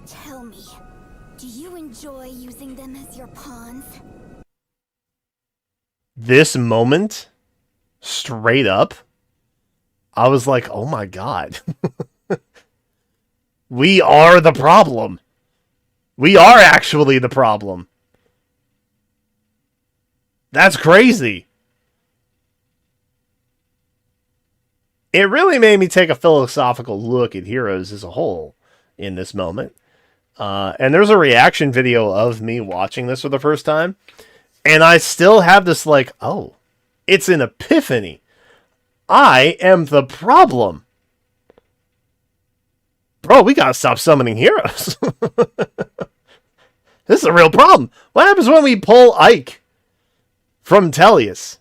Tell me, do you enjoy using them as your pawns? This moment, straight up, I was like, oh my god. We are the problem. We are actually the problem. That's crazy. It really made me take a philosophical look at heroes as a whole in this moment. And there's a reaction video of me watching this for the first time. And I still have this like, oh, it's an epiphany. I am the problem. Bro, we gotta stop summoning heroes. This is a real problem. What happens when we pull Ike from Tellius?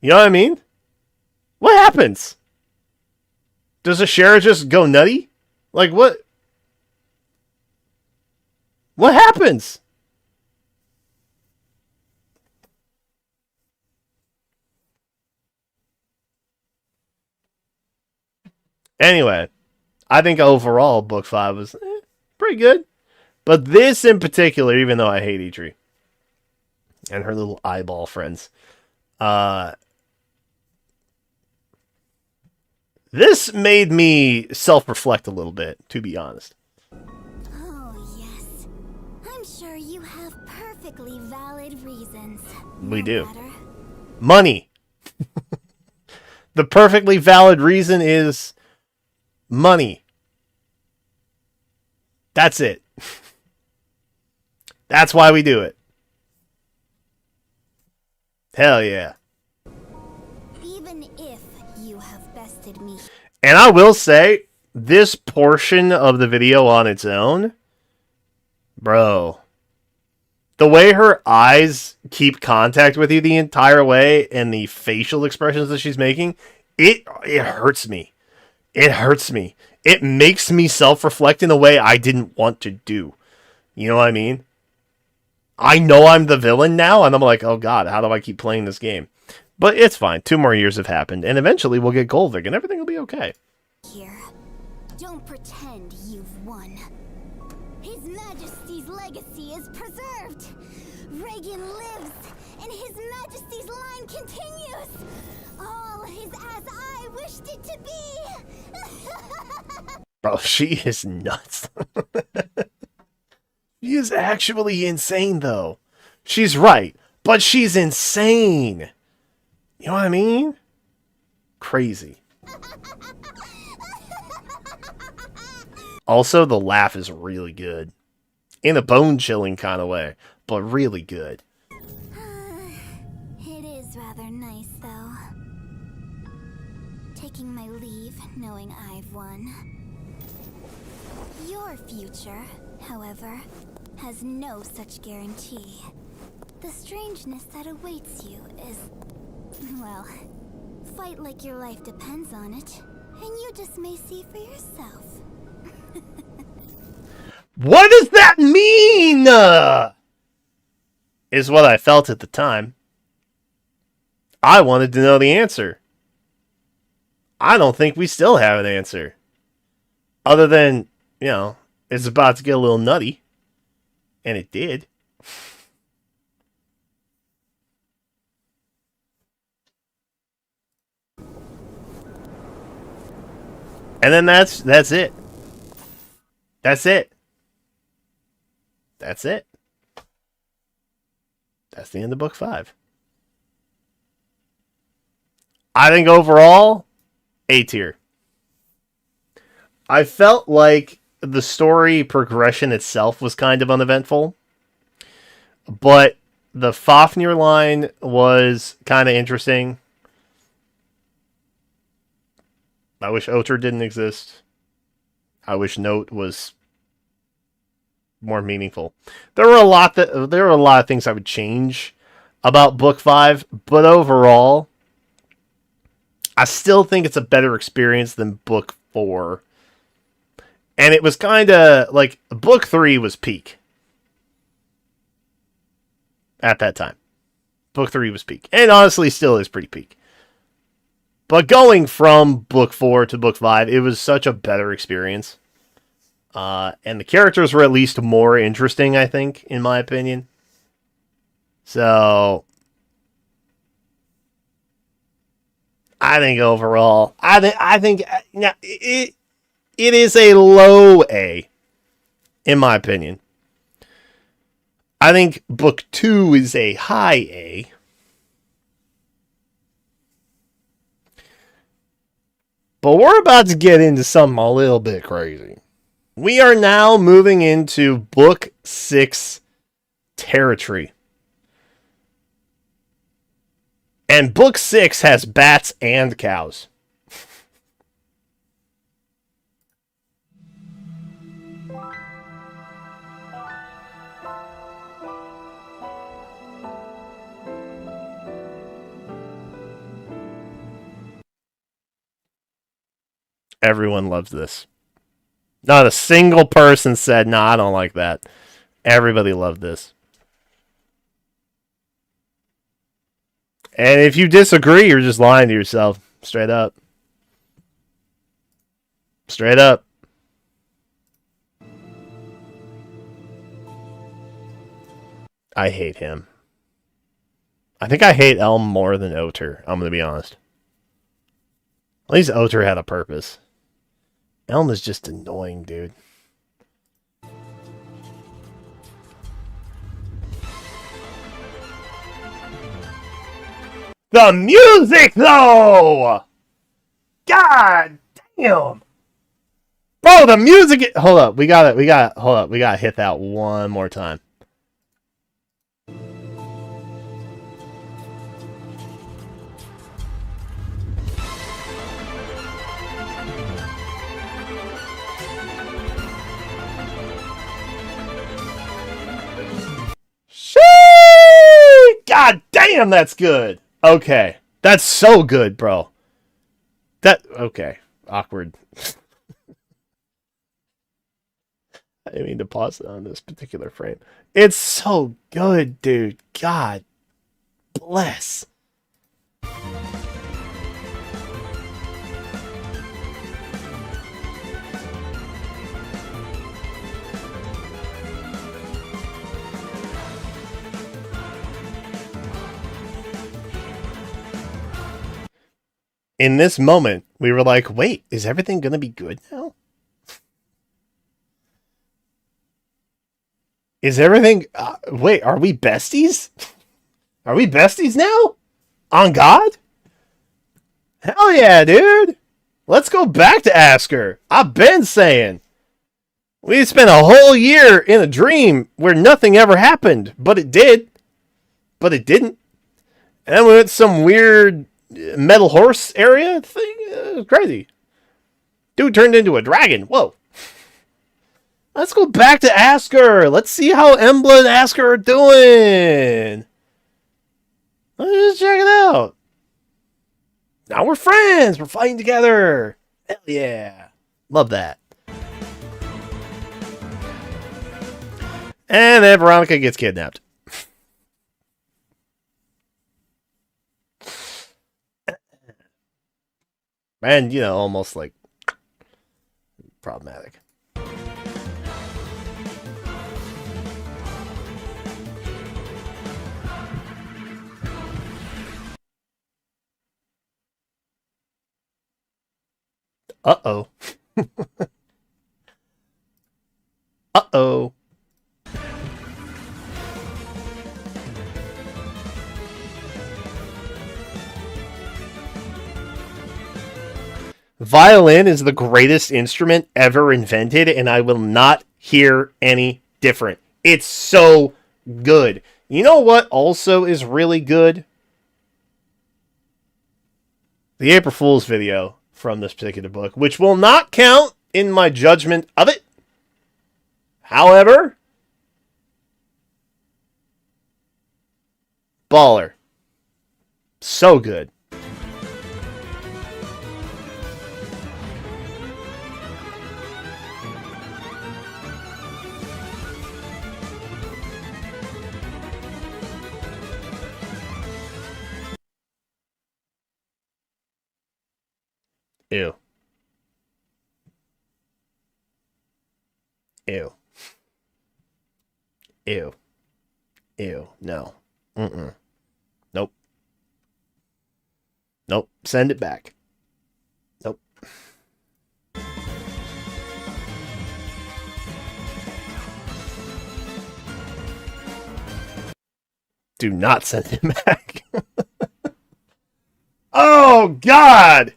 You know what I mean? What happens? Does Ashera just go nutty? Like, what? What happens? Anyway, I think overall Book 5 was pretty good. But this in particular, even though I hate Eitri and her little eyeball friends, this made me self-reflect a little bit, to be honest. Oh, yes. I'm sure you have perfectly valid reasons. We do. Matter. Money. The perfectly valid reason is money. That's it. That's why we do it. Hell yeah. Even if you have bested me. And I will say, this portion of the video on its own, bro, the way her eyes keep contact with you the entire way and the facial expressions that she's making, it hurts me. It hurts me. It makes me self-reflect in a way I didn't want to do. You know what I mean? I know I'm the villain now, and I'm like, oh god, how do I keep playing this game? But it's fine. 2 more years have happened, and eventually we'll get Golvik, and everything will be okay. Here, don't pretend you've won. His Majesty's legacy is preserved. Reagan lives, and His Majesty's line continues. All is as I wished it to be. Bro, she is nuts. She is actually insane, though. She's right, but she's insane. You know what I mean? Crazy. Also, the laugh is really good. In a bone-chilling kind of way, but really good. It is rather nice, though. Taking my leave, knowing I've won. Your future, however, has no such guarantee. The strangeness that awaits you is, well, fight like your life depends on it, and you just may see for yourself. What does that mean? Is what I felt at the time. I wanted to know the answer. I don't think we still have an answer. Other than, you know, it's about to get a little nutty. And it did. And then that's it. That's it. That's it. That's the end of book 5. I think overall, A tier. I felt like the story progression itself was kind of uneventful, but the Fafnir line was kind of interesting. I wish Otter didn't exist. I wish Note was more meaningful. There were a lot of things I would change about book 5, but overall, I still think it's a better experience than book 4. And it was kind of like book 3 was peak at that time. Book 3 was peak, and honestly still is pretty peak. But going from book 4 to book 5, it was such a better experience. And the characters were at least more interesting, I think, in my opinion. So, I think overall, I think it is a low A, in my opinion. I think book 2 is a high A. But we're about to get into something a little bit crazy. We are now moving into book 6 territory. And book 6 has bats and cows. Everyone loves this. Not a single person said, "No, I don't like that." Everybody loved this. And if you disagree, you're just lying to yourself. Straight up. Straight up. I hate him. I think I hate Elm more than Otter. I'm going to be honest. At least Otter had a purpose. Elm is just annoying, dude. The music, though! God damn! Bro, the music... Hold up, we gotta hit that one more time. God damn, that's good. Okay. That's so good, bro. Okay. Awkward. I didn't mean to pause it on this particular frame. It's so good, dude. God bless. In this moment, we were like, wait, is everything going to be good now? Is everything... wait, are we besties? Are we besties now? On God? Hell yeah, dude! Let's go back to Asker. I've been saying. We spent a whole year in a dream where nothing ever happened. But it did. But it didn't. And then we went to some weird metal horse area thing. It was crazy. Dude turned into a dragon. Whoa. Let's go back to Asker. Let's see how Emblem and Asker are doing. Let's just check it out. Now we're friends. We're fighting together. Hell yeah. Love that. And then Veronica gets kidnapped. And, you know, almost like problematic. Uh-oh. Uh-oh. Violin is the greatest instrument ever invented, and I will not hear any different. It's so good. You know what also is really good? The April Fool's video from this particular book, which will not count in my judgment of it. However, baller. So good. Ew. Ew. Ew. Ew. No. Mm-mm. Nope. Nope. Send it back. Nope. Do not send it back. Oh, God!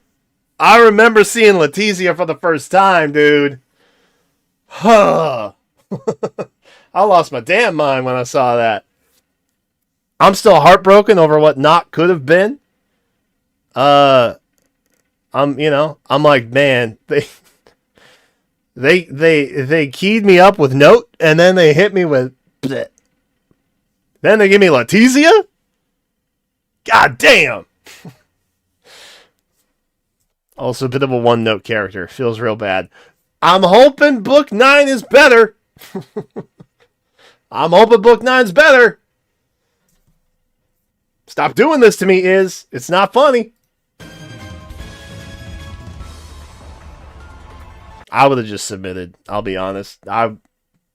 I remember seeing Letizia for the first time, dude. Huh. I lost my damn mind when I saw that. I'm still heartbroken over what not could have been. I'm like, man, they keyed me up with Note, and then they hit me with bleh. Then they give me Letizia? God damn. Also a bit of a one-note character. Feels real bad. I'm hoping Book 9 is better. I'm hoping Book 9's better. Stop doing this to me, Iz. It's not funny. I would have just submitted. I'll be honest.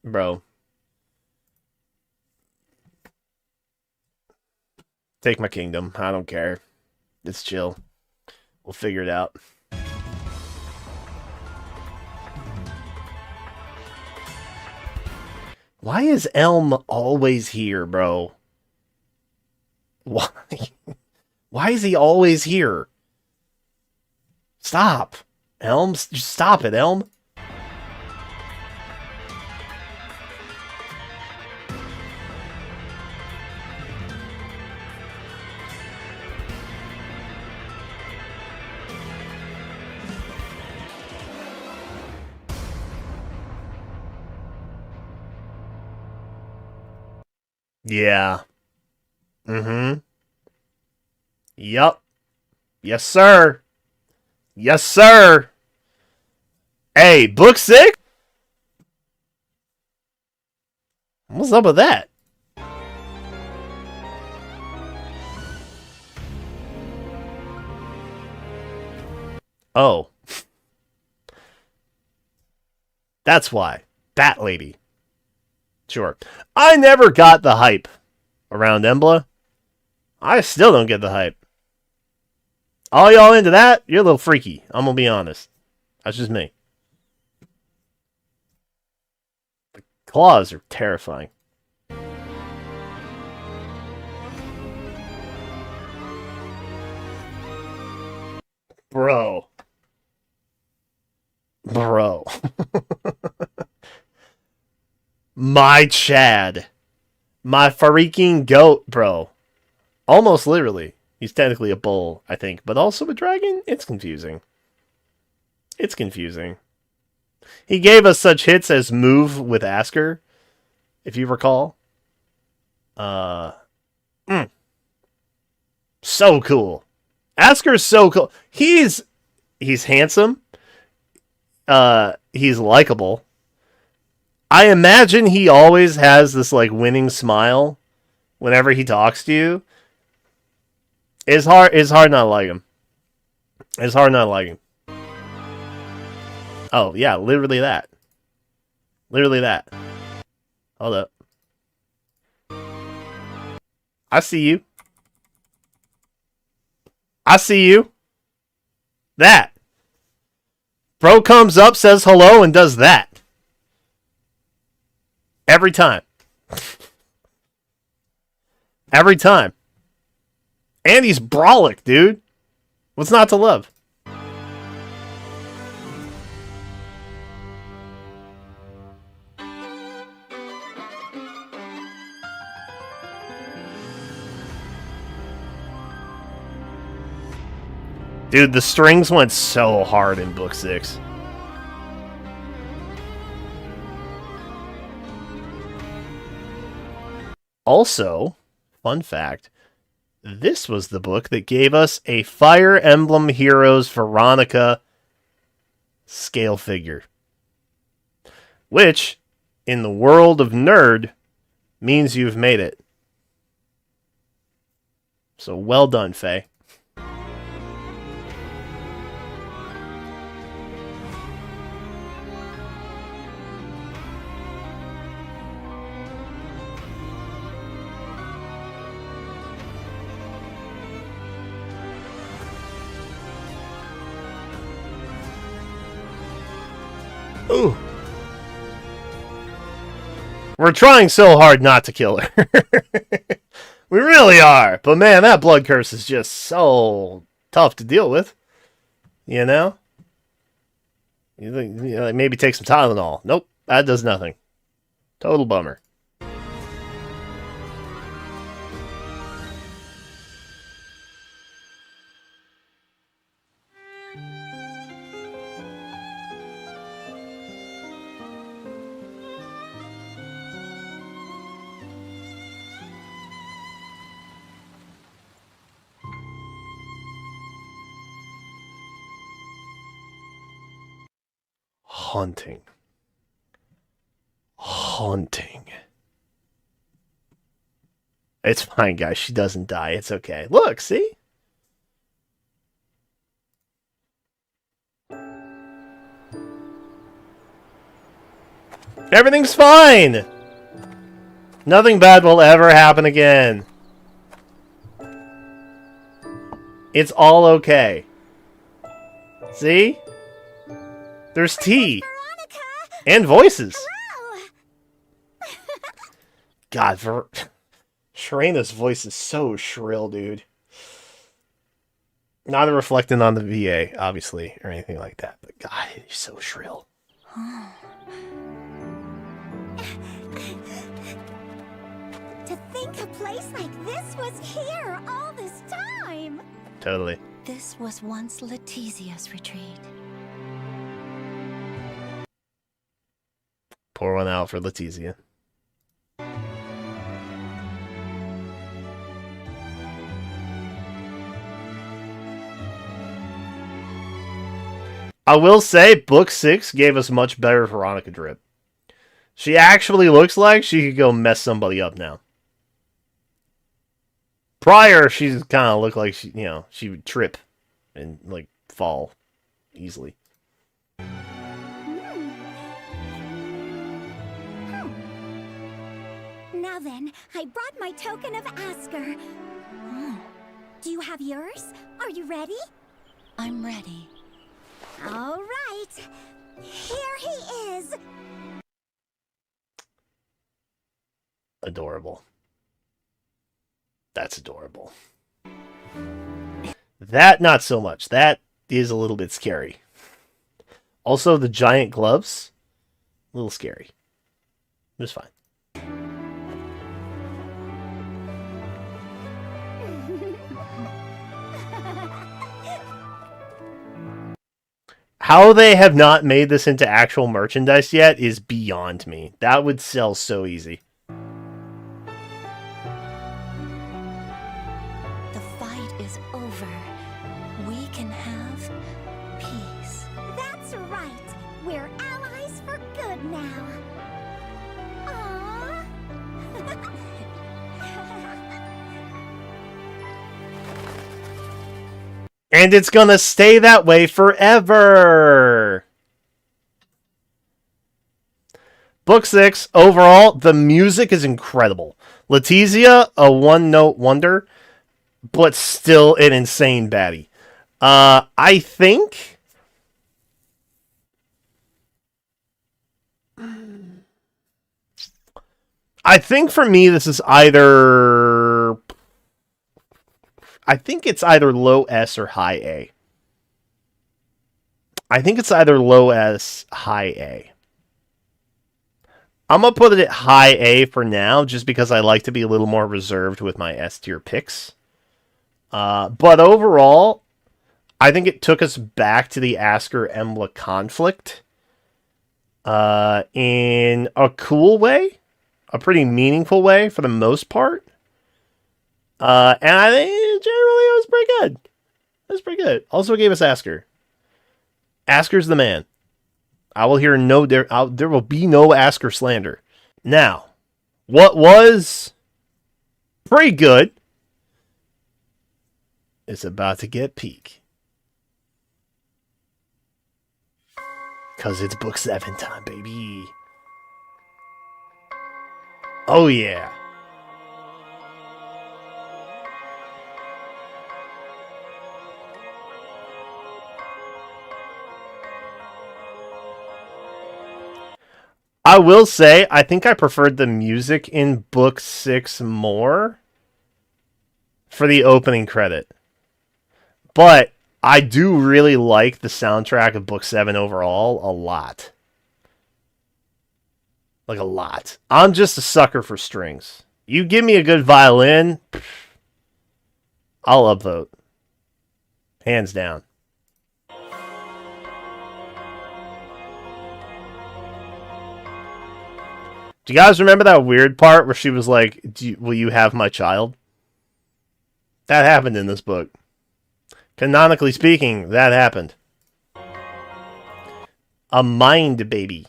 Bro. Take my kingdom. I don't care. It's chill. We'll figure it out. Why is Elm always here, bro? Why? Why is he always here? Stop. Elm, just stop it, Elm. Yeah. Mm-hmm. Yup. Yes, sir. Yes, sir. Hey, Book 6? What's up with that? Oh. That's why. Bat lady. Sure. I never got the hype around Embla. I still don't get the hype. All y'all into that? You're a little freaky. I'm gonna be honest. That's just me. The claws are terrifying. Bro. My Chad. My freaking goat, bro. Almost literally. He's technically a bull, I think. But also a dragon? It's confusing. It's confusing. He gave us such hits as Move with Asker, if you recall. So cool. Asker's so cool. He's handsome. He's likable. I imagine he always has this like winning smile whenever he talks to you. It's hard not to like him. It's hard not to like him. Oh, yeah, literally that. Literally that. Hold up. I see you. I see you. That. Bro comes up, says hello, and does that. Every time. Every time. And he's brolic, dude. What's not to love? Dude, the strings went so hard in Book 6. Also, fun fact, this was the book that gave us a Fire Emblem Heroes Veronica scale figure. Which, in the world of nerd, means you've made it. So well done, Faye. Ooh. We're trying so hard not to kill her. We really are. But man, that blood curse is just so tough to deal with. You know? You think, maybe take some Tylenol. Nope, that does nothing. Total bummer. Haunting. It's fine, guys. She doesn't die. It's okay. Look, see? Everything's fine! Nothing bad will ever happen again. It's all okay. See? There's tea. And voices. God, Sharena's voice is so shrill, dude. Not reflecting on the VA, obviously, or anything like that. But God, he's so shrill. To think a place like this was here all this time! Totally. This was once Letizia's retreat. Pour one out for Letizia. I will say, Book 6 gave us much better Veronica drip. She actually looks like she could go mess somebody up now. Prior, she kind of looked like she would trip and like fall easily. Now then, I brought my token of Asker. Do you have yours? Are you ready? I'm ready. All right. Here he is. Adorable. That's adorable. That, not so much. That is a little bit scary. Also, the giant gloves, a little scary. It was fine. How they have not made this into actual merchandise yet is beyond me. That would sell so easy. The fight is over. We can have peace. That's right. We're allies for good now. Aww. And it's gonna stay that way forever! Book 6, overall, the music is incredible. Letizia, a one-note wonder, but still an insane baddie. I think... for me, this is either... I think it's either low S or high A. I think it's either low S, high A. I'm going to put it at high A for now, just because I like to be a little more reserved with my S tier picks. But overall, I think it took us back to the Asker-Embla conflict in a cool way. A pretty meaningful way, for the most part. And I think generally it was pretty good. It was pretty good. Also gave us Asker. Asker's the man. I will hear no... There will be no Asker slander. Now, what was pretty good is about to get peak. Because it's book 7 time, baby. Oh, yeah. I will say, I think I preferred the music in Book 6 more for the opening credit. But I do really like the soundtrack of Book 7 overall a lot. Like, a lot. I'm just a sucker for strings. You give me a good violin, I'll upvote. Hands down. Do you guys remember that weird part where she was like, will you have my child? That happened in this book. Canonically speaking, that happened. A mind baby.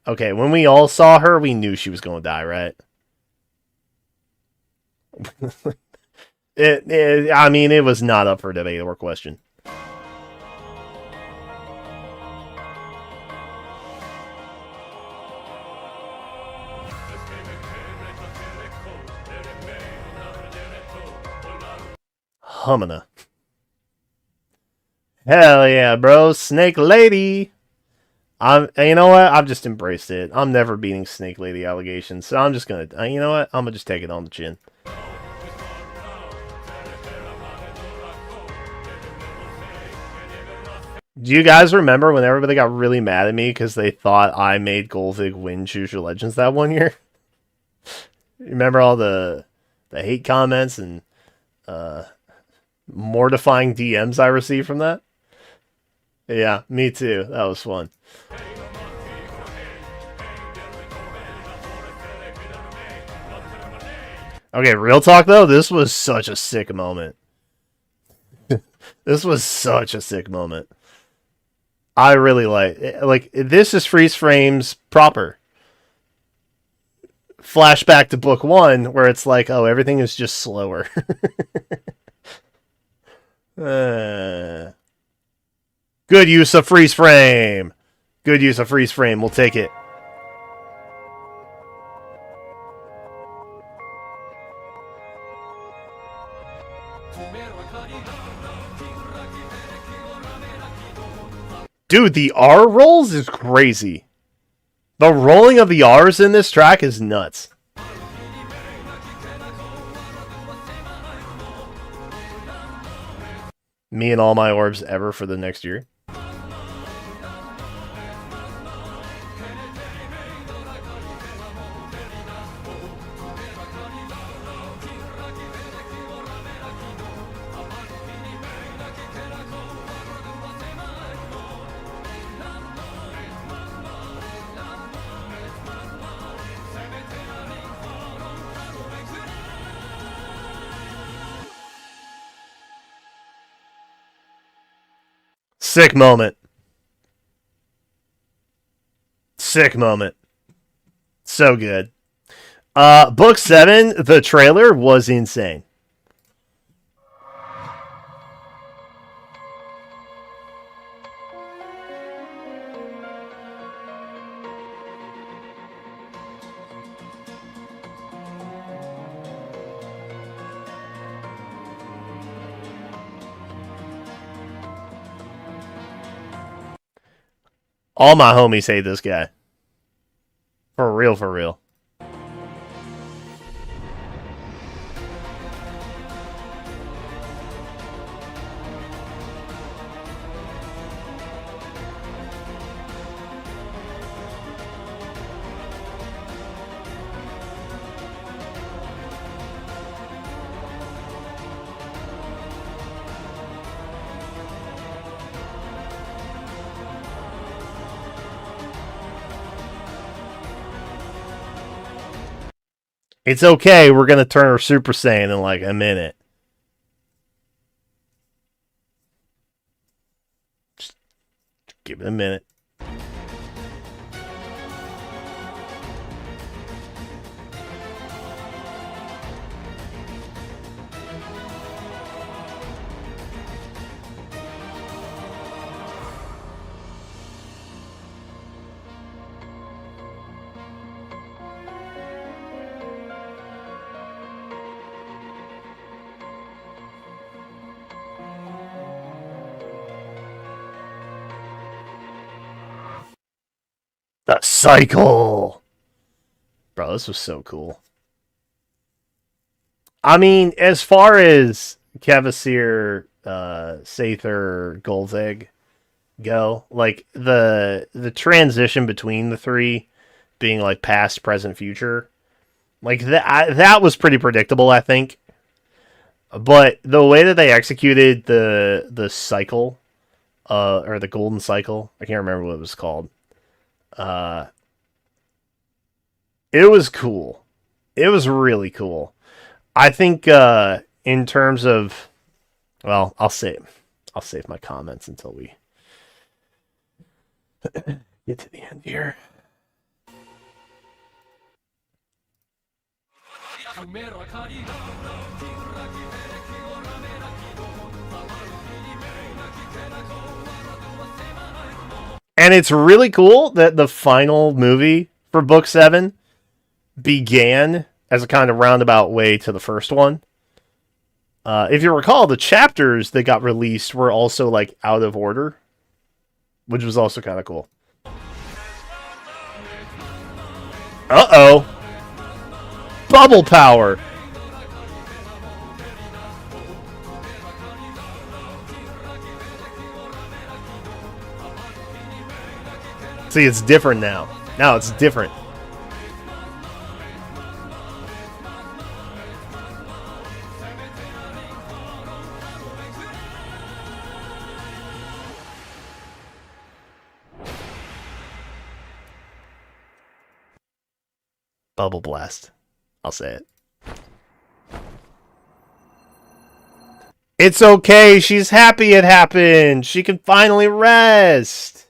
Okay, when we all saw her, we knew she was going to die, right? I mean, it was not up for debate or question. Humana. Hell yeah, bro. Snake Lady. You know what? I've just embraced it. I'm never beating Snake Lady allegations, so I'm just gonna, you know what? I'm gonna just take it on the chin. Do you guys remember when everybody got really mad at me because they thought I made Golvig win Choose Your Legends that one year? You remember all the hate comments and mortifying DMs I received from that? Yeah, me too. That was fun. Okay, real talk though, this was such a sick moment. This was such a sick moment. I really like this is freeze frames proper. Flashback to book 1 where it's like, oh, everything is just slower. Good use of freeze frame. Good use of freeze frame. We'll take it. Dude, the R rolls is crazy. The rolling of the R's in this track is nuts. Me and all my orbs ever for the next year. Sick moment. Sick moment. So good. Book 7, the trailer was insane. All my homies hate this guy. For real, for real. It's okay, we're gonna turn her Super Saiyan in like a minute. Just give it a minute. The cycle! Bro, this was so cool. I mean, as far as Kevasir, Sather, Golzeg go, like, the transition between the three being, like, past, present, future, like, that was pretty predictable, I think. But the way that they executed the cycle, or the golden cycle, I can't remember what it was called. It was cool. It was really cool. I think in terms of, well, I'll save my comments until we get to the end here. And it's really cool that the final movie for Book 7 began as a kind of roundabout way to the first one. If you recall, the chapters that got released were also like out of order, which was also kind of cool. Uh-oh. Bubble power. See, it's different now. Now it's different. Bubble blast. I'll say it. It's okay. She's happy it happened. She can finally rest.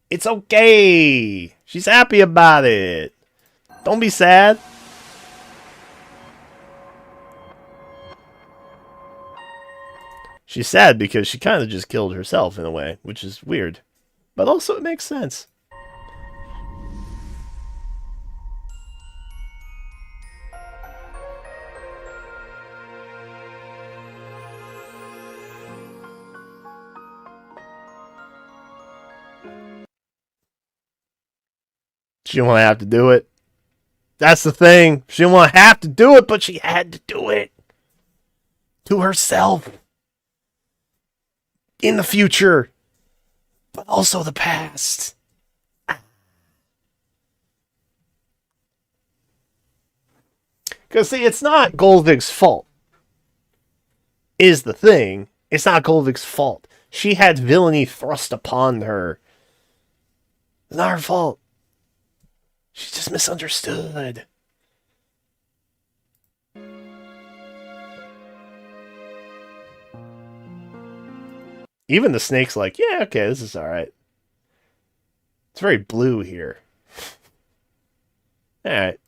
It's okay. She's happy about it. Don't be sad. She's sad because she kind of just killed herself in a way, which is weird. But also it makes sense. She didn't want to have to do it. That's the thing. She didn't want to have to do it, but she had to do it. To herself. In the future. But also the past. Because, see, it's not Goldvig's fault. Is the thing. It's not Goldvig's fault. She had villainy thrust upon her. It's not her fault. She's just misunderstood. Even the snake's like, yeah, okay, this is alright. It's very blue here. Alright.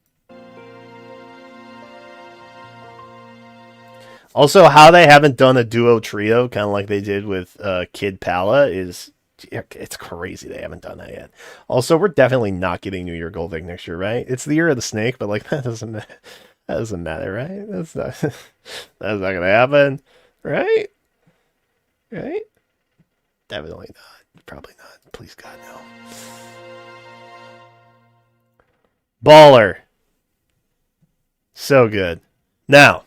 Also, how they haven't done a duo trio, kind of like they did with Kid Pala, is... It's crazy they haven't done that yet. Also, we're definitely not getting New Year Goldvig next year, right? It's the year of the snake, but like that doesn't matter, right? That's not gonna happen, right? Right? Definitely not. Probably not. Please God, no. Baller. So good. Now,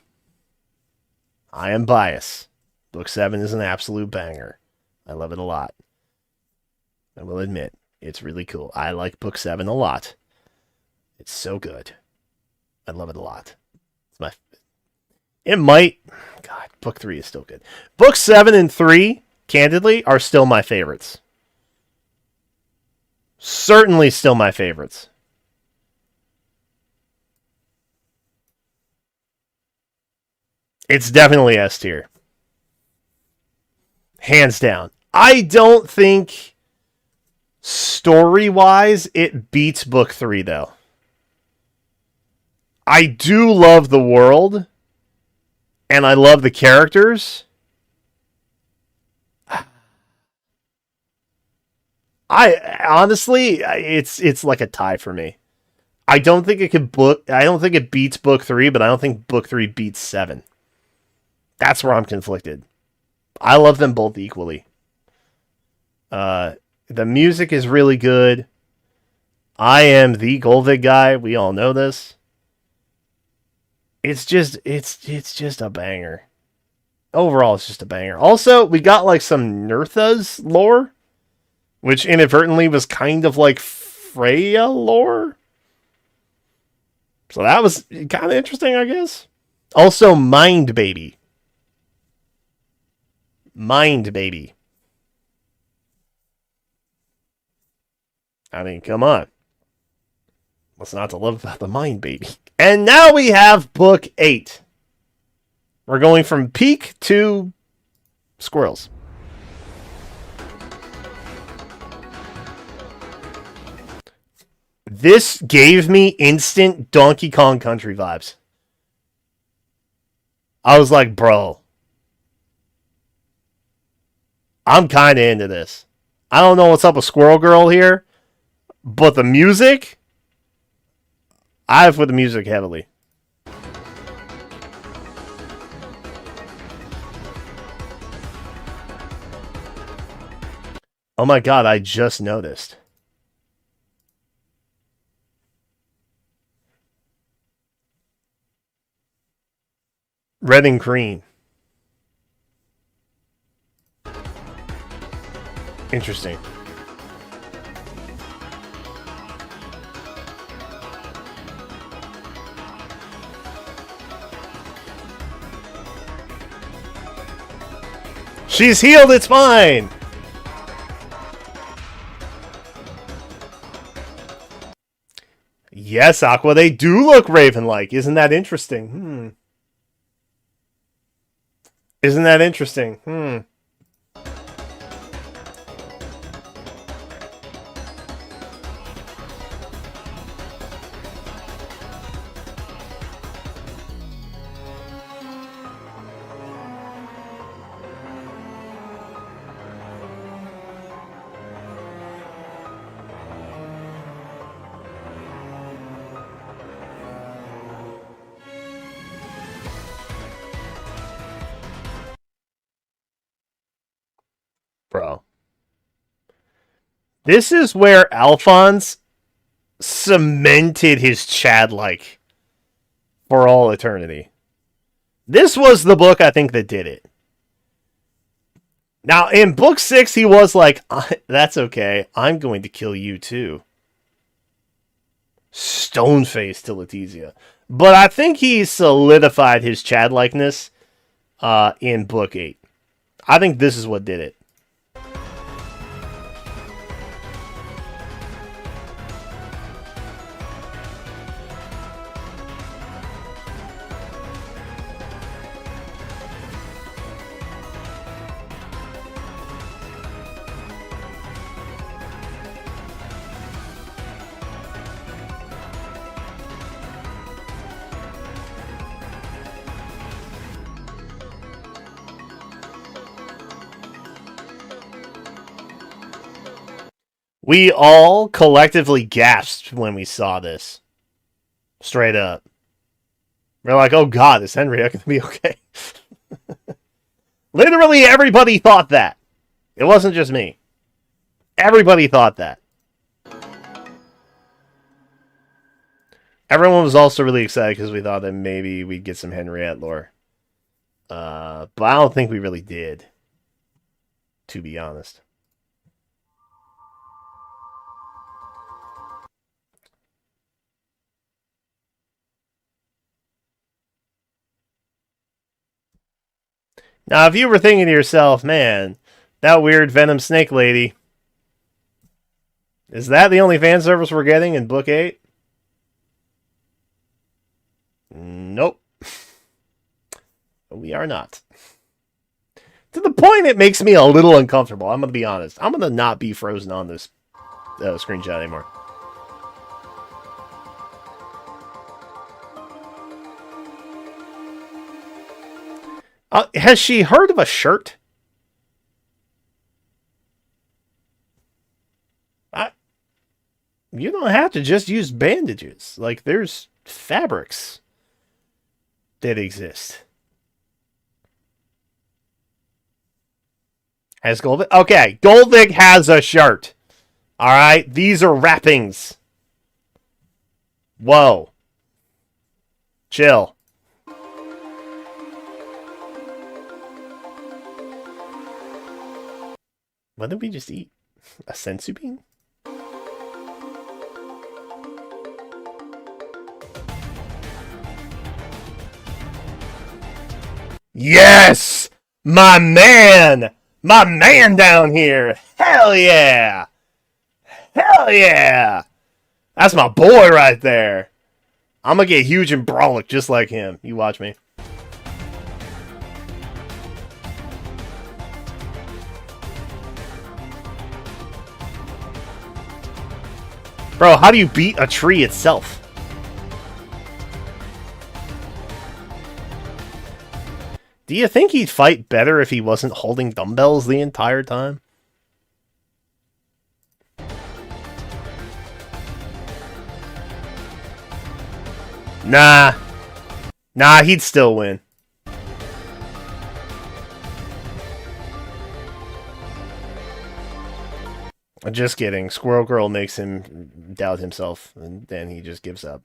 I am biased. Book 7 is an absolute banger. I love it a lot. I will admit, it's really cool. I like Book 7 a lot. It's so good. I love it a lot. It might... God, Book 3 is still good. Book 7 and 3, candidly, are still my favorites. Certainly still my favorites. It's definitely S tier. Hands down. I don't think... Story-wise, it beats Book 3, though. I do love the world, and I love the characters. Honestly, it's like a tie for me. I don't think it beats Book 3, but I don't think Book 3 beats 7. That's where I'm conflicted. I love them both equally. The music is really good. I am the Goldvig guy. We all know this. It's just a banger. Overall, it's just a banger. Also, we got like some Nertha's lore, which inadvertently was kind of like Freya lore. So that was kind of interesting, I guess. Also, Mind Baby. Mind Baby. I mean, come on. What's not to love about the Mind Baby? And now we have Book 8. We're going from peak to squirrels. This gave me instant Donkey Kong Country vibes. I was like, bro, I'm kind of into this. I don't know what's up with Squirrel Girl here, but the music, I have with the music heavily. Oh my god, I just noticed. Red and green. Interesting. She's healed, it's fine! Yes, Aqua, they do look Raven-like. Isn't that interesting? Isn't that interesting? Bro. This is where Alphonse cemented his Chad-like for all eternity. This was the book, I think, that did it. Now, in book 6, he was like, that's okay. I'm going to kill you, too. Stone-faced to Letizia. But I think he solidified his Chad-likeness in book 8. I think this is what did it. We all collectively gasped when we saw this. Straight up. We're like, oh god, is Henriette going to be okay? Literally everybody thought that. It wasn't just me. Everybody thought that. Everyone was also really excited because we thought that maybe we'd get some Henriette lore. But I don't think we really did. To be honest. Now, if you were thinking to yourself, man, that weird Venom Snake lady, is that the only fan service we're getting in Book 8? Nope. We are not. To the point it makes me a little uncomfortable. I'm going to be honest. I'm going to not be frozen on this screenshot anymore. Has she heard of a shirt? You don't have to just use bandages. Like, there's fabrics that exist. Has Goldvick? Okay, Goldvick has a shirt. Alright, these are wrappings. Whoa. Chill. What did we just eat? A sensu bean? Yes! My man! My man down here! Hell yeah! Hell yeah! That's my boy right there! I'm gonna get huge and brolic just like him. You watch me. Bro, how do you beat a tree itself? Do you think he'd fight better if he wasn't holding dumbbells the entire time? Nah. Nah, he'd still win. Just kidding. Squirrel Girl makes him doubt himself, and then he just gives up.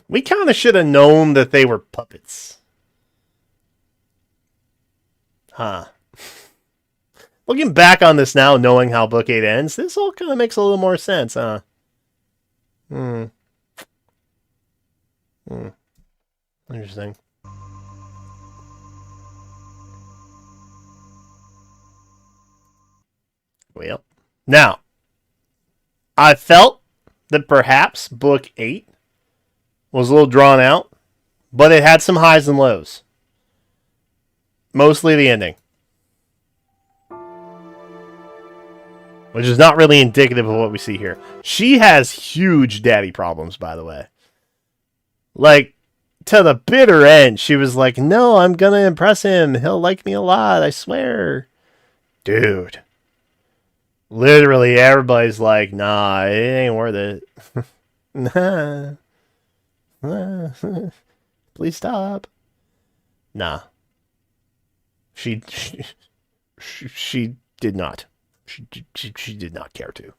We kind of should have known that they were puppets. Huh. Looking back on this now, knowing how Book 8 ends, this all kind of makes a little more sense, huh? Interesting. Well, now, I felt that perhaps Book 8 was a little drawn out, but it had some highs and lows. Mostly the ending. which is not really indicative of what we see here. She has huge daddy problems, by the way. Like, to the bitter end, she was like, no, I'm gonna impress him. He'll like me a lot, I swear. Dude. Literally, everybody's like, nah, it ain't worth it. Nah. Please stop. Nah. She did not. She did not care to.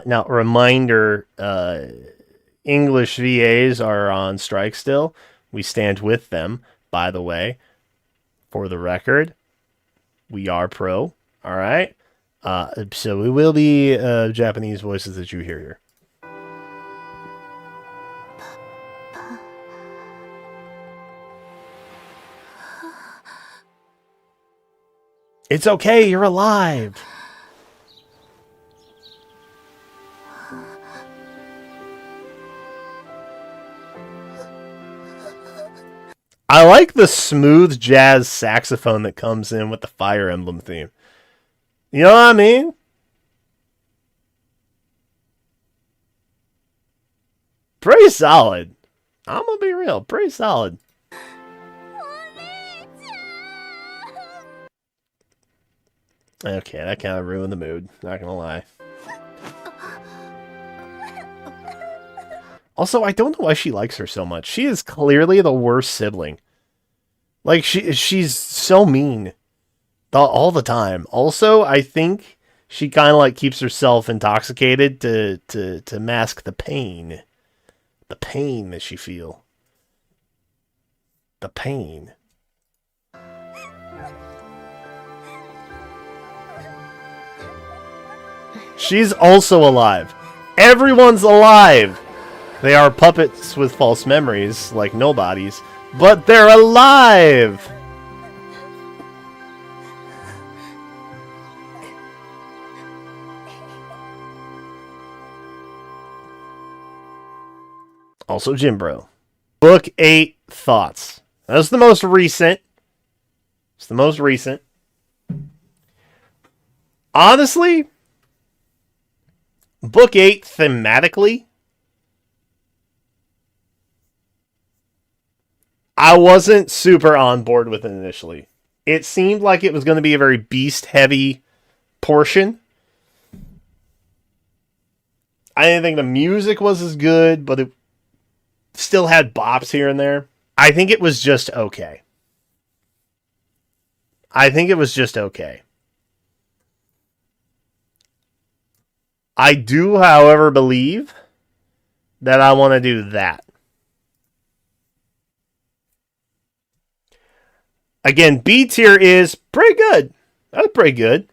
Now, reminder, English VAs are on strike still. We stand with them, by the way. For the record, we are pro. All right? So it will be Japanese voices that you hear here. It's okay, you're alive. I like the smooth jazz saxophone that comes in with the Fire Emblem theme. You know what I mean? Pretty solid. I'm gonna be real. Pretty solid. Okay, that kind of ruined the mood. Not gonna lie. Also, I don't know why she likes her so much. She is clearly the worst sibling. Like, she's so mean. All the time. Also, I think she kind of like keeps herself intoxicated to mask the pain. The pain that she feel. The pain. She's also alive. Everyone's alive. They are puppets with false memories, like nobodies, but they're alive! Also Jimbro. Book 8 thoughts. That's the most recent. It's the most recent. Honestly, Book 8 thematically, I wasn't super on board with it initially. It seemed like it was going to be a very beast-heavy portion. I didn't think the music was as good, but it still had bops here and there. I think it was just okay. I do, however, believe that I want to do that. Again, B tier is pretty good. That was pretty good.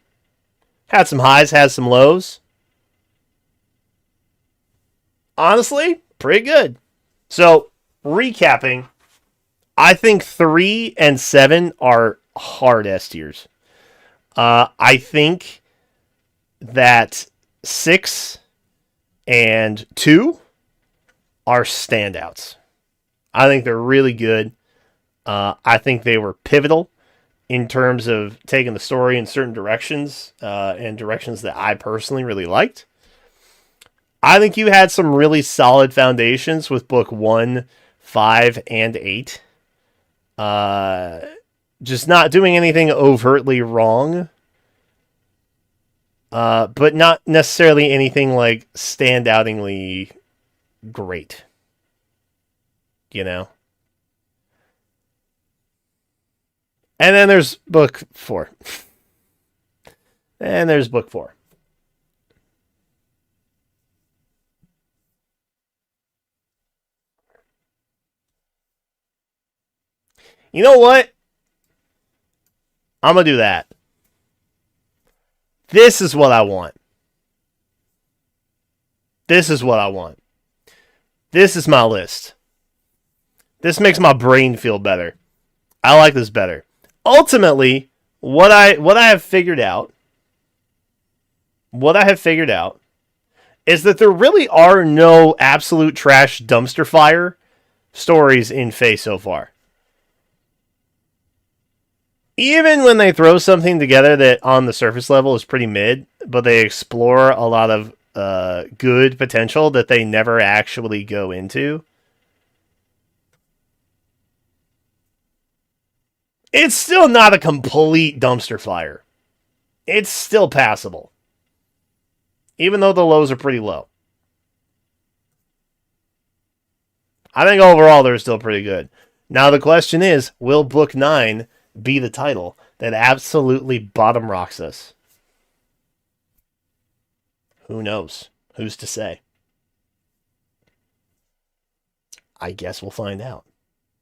Had some highs, had some lows. Honestly, pretty good. So, recapping, I think 3 and 7 are hard S tiers. I think that 6 and 2 are standouts. I think they're really good. I think they were pivotal in terms of taking the story in certain directions, and directions that I personally really liked. I think you had some really solid foundations with book 1, 5, and 8. Just not doing anything overtly wrong, but not necessarily anything like standoutingly great. You know? And then there's book 4. And there's book 4. You know what? I'm going to do that. This is what I want. This is what I want. This is my list. This makes my brain feel better. I like this better. Ultimately, what I have figured out, is that there really are no absolute trash dumpster fire stories in FEH so far. Even when they throw something together that on the surface level is pretty mid, but they explore a lot of good potential that they never actually go into, it's still not a complete dumpster fire. It's still passable. Even though the lows are pretty low. I think overall they're still pretty good. Now the question is, will Book 9 be the title that absolutely bottom rocks us? Who knows? Who's to say? I guess we'll find out.